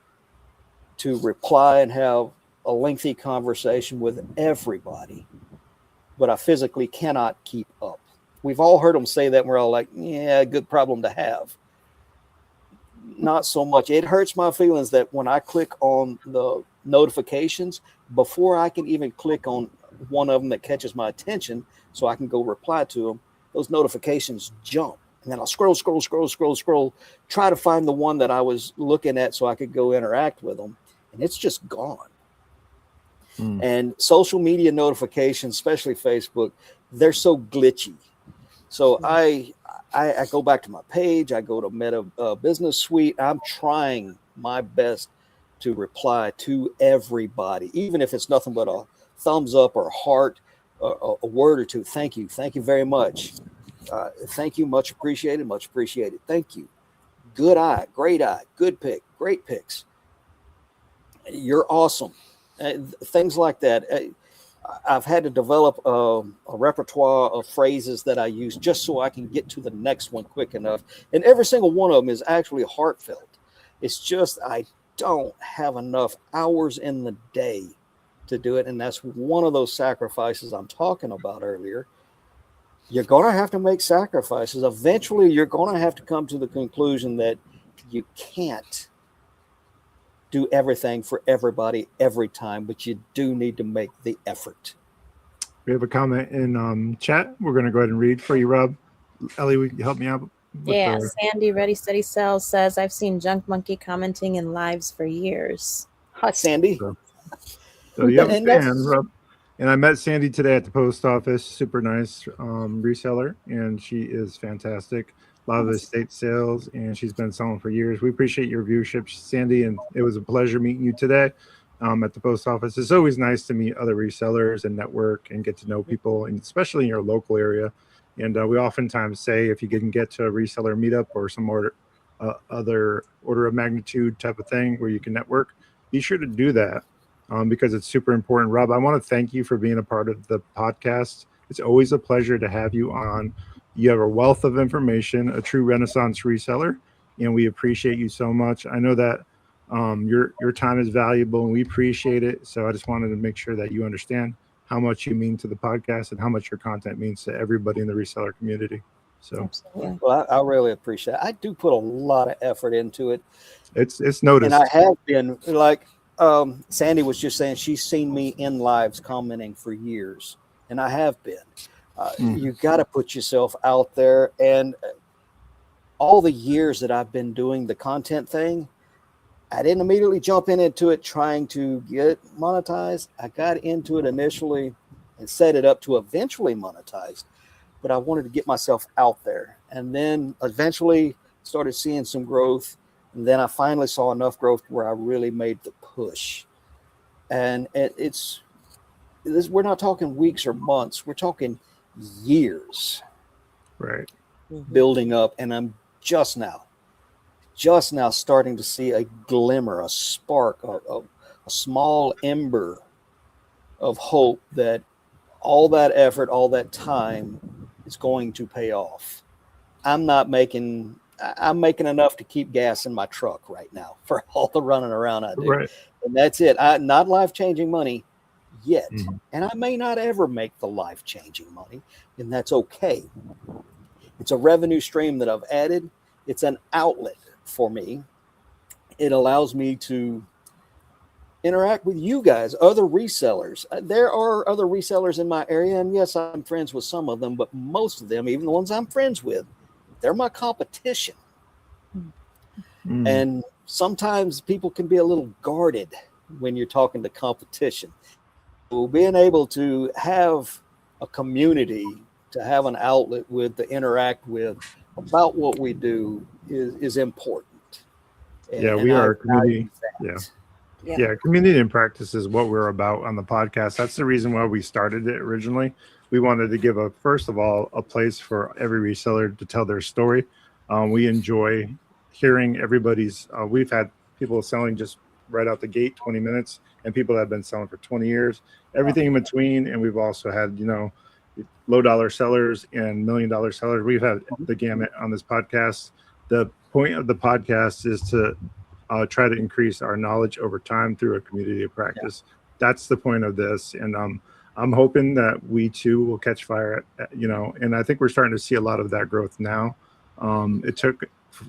to reply and have a lengthy conversation with everybody, but I physically cannot keep up. We've all heard them say that, and we're all like, yeah, good problem to have. Not so much. It hurts my feelings that when I click on the notifications, before I can even click on one of them that catches my attention so I can go reply to them, those notifications jump. And then I'll scroll, try to find the one that I was looking at so I could go interact with them. And it's just gone. And social media notifications, especially Facebook, they're so glitchy. So I go back to my page. I go to Meta Business Suite. I'm trying my best to reply to everybody, even if it's nothing but a thumbs up or heart, a word or two. Thank you very much. Thank you, much appreciated. Thank you. Good eye, great eye, good pick, great picks. You're awesome. Things like that. I've had to develop a repertoire of phrases that I use just so I can get to the next one quick enough. And every single one of them is actually heartfelt. It's just I don't have enough hours in the day to do it. And that's one of those sacrifices I'm talking about earlier. You're going to have to make sacrifices. Eventually, you're going to have to come to the conclusion that you can't do everything for everybody every time, but you do need to make the effort. We have a comment in chat. We're going to go ahead and read for you, Rob. Ellie, will you help me out? Yeah, Sandy Ready Steady Sells says, I've seen Junk Monkey commenting in lives for years. Hi, Sandy. So you have a fan, Rob. And I met Sandy today at the post office. Super nice reseller, and she is fantastic. A lot of estate sales, and she's been selling for years. We appreciate your viewership, Sandy, and it was a pleasure meeting you today at the post office. It's always nice to meet other resellers and network and get to know people, and especially in your local area. And we oftentimes say if you can get to a reseller meetup or some other order of magnitude type of thing where you can network, be sure to do that because it's super important. Rob, I want to thank you for being a part of the podcast. It's always a pleasure to have you on. You have a wealth of information, a true Renaissance reseller, and we appreciate you so much. I know that your time is valuable, and we appreciate it. So I just wanted to make sure that you understand how much you mean to the podcast and how much your content means to everybody in the reseller community. So, absolutely. Well, I really appreciate it. I do put a lot of effort into it. It's noticed. And I have been, like Sandy was just saying, she's seen me in lives commenting for years. and I have been. You got to put yourself out there. And all the years that I've been doing the content thing, I didn't immediately jump into it trying to get monetized. I got into it initially and set it up to eventually monetize, but I wanted to get myself out there. And then eventually started seeing some growth. And then I finally saw enough growth where I really made the push. And we're not talking weeks or months. We're talking years. Right. Building up. And I'm just now starting to see a glimmer, a spark, a small ember of hope that all that effort, all that time is going to pay off. I'm making enough to keep gas in my truck right now for all the running around I do. Right. And that's it. Not life-changing money yet. And I may not ever make the life-changing money, and that's okay. It's a revenue stream that I've added. It's an outlet for me. It allows me to interact with you guys, other resellers. There are other resellers in my area, and yes, I'm friends with some of them, but most of them, even the ones I'm friends with, they're my competition. And sometimes people can be a little guarded when you're talking to competition. So being able to have a community, to have an outlet with, to interact with about what we do is important. We are a community. Yeah, community and practice is what we're about on the podcast. That's the reason why we started it originally. We wanted to give first of all, a place for every reseller to tell their story. We enjoy hearing everybody's. We've had people selling just right out the gate, 20 minutes, and people that have been selling for 20 years, everything in between. And we've also had, low dollar sellers and $1 million sellers. We've had the gamut on this podcast. The point of the podcast is to try to increase our knowledge over time through a community of practice. That's the point of this. And I'm hoping that we too will catch fire and I think we're starting to see a lot of that growth now. It took,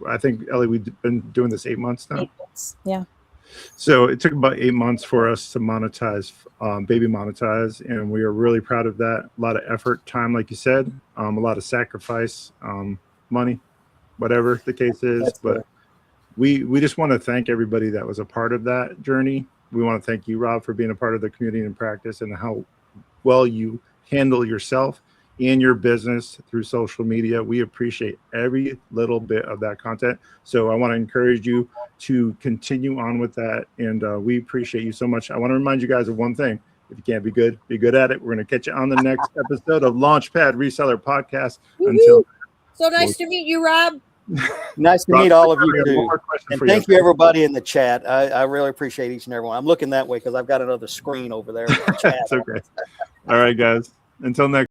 I think, Ellie, we've been doing this 8 months now. 8 months. Yeah. So it took about 8 months for us to monetize, baby monetize. And we are really proud of that. A lot of effort, time, like you said, a lot of sacrifice, money, whatever the case is. But we just want to thank everybody that was a part of that journey. We want to thank you, Rob, for being a part of the community and practice and how well you handle yourself and your business through social media. We appreciate every little bit of that content. So I want to encourage you to continue on with that. And we appreciate you so much. I want to remind you guys of one thing. If you can't be good at it. We're going to catch you on the next episode of Launchpad Reseller Podcast. Until so nice to meet you, Rob. Nice to meet all of you too. And thank you everybody in the chat. I really appreciate each and every one. I'm looking that way because I've got another screen over there. That's okay. All right, guys. Until next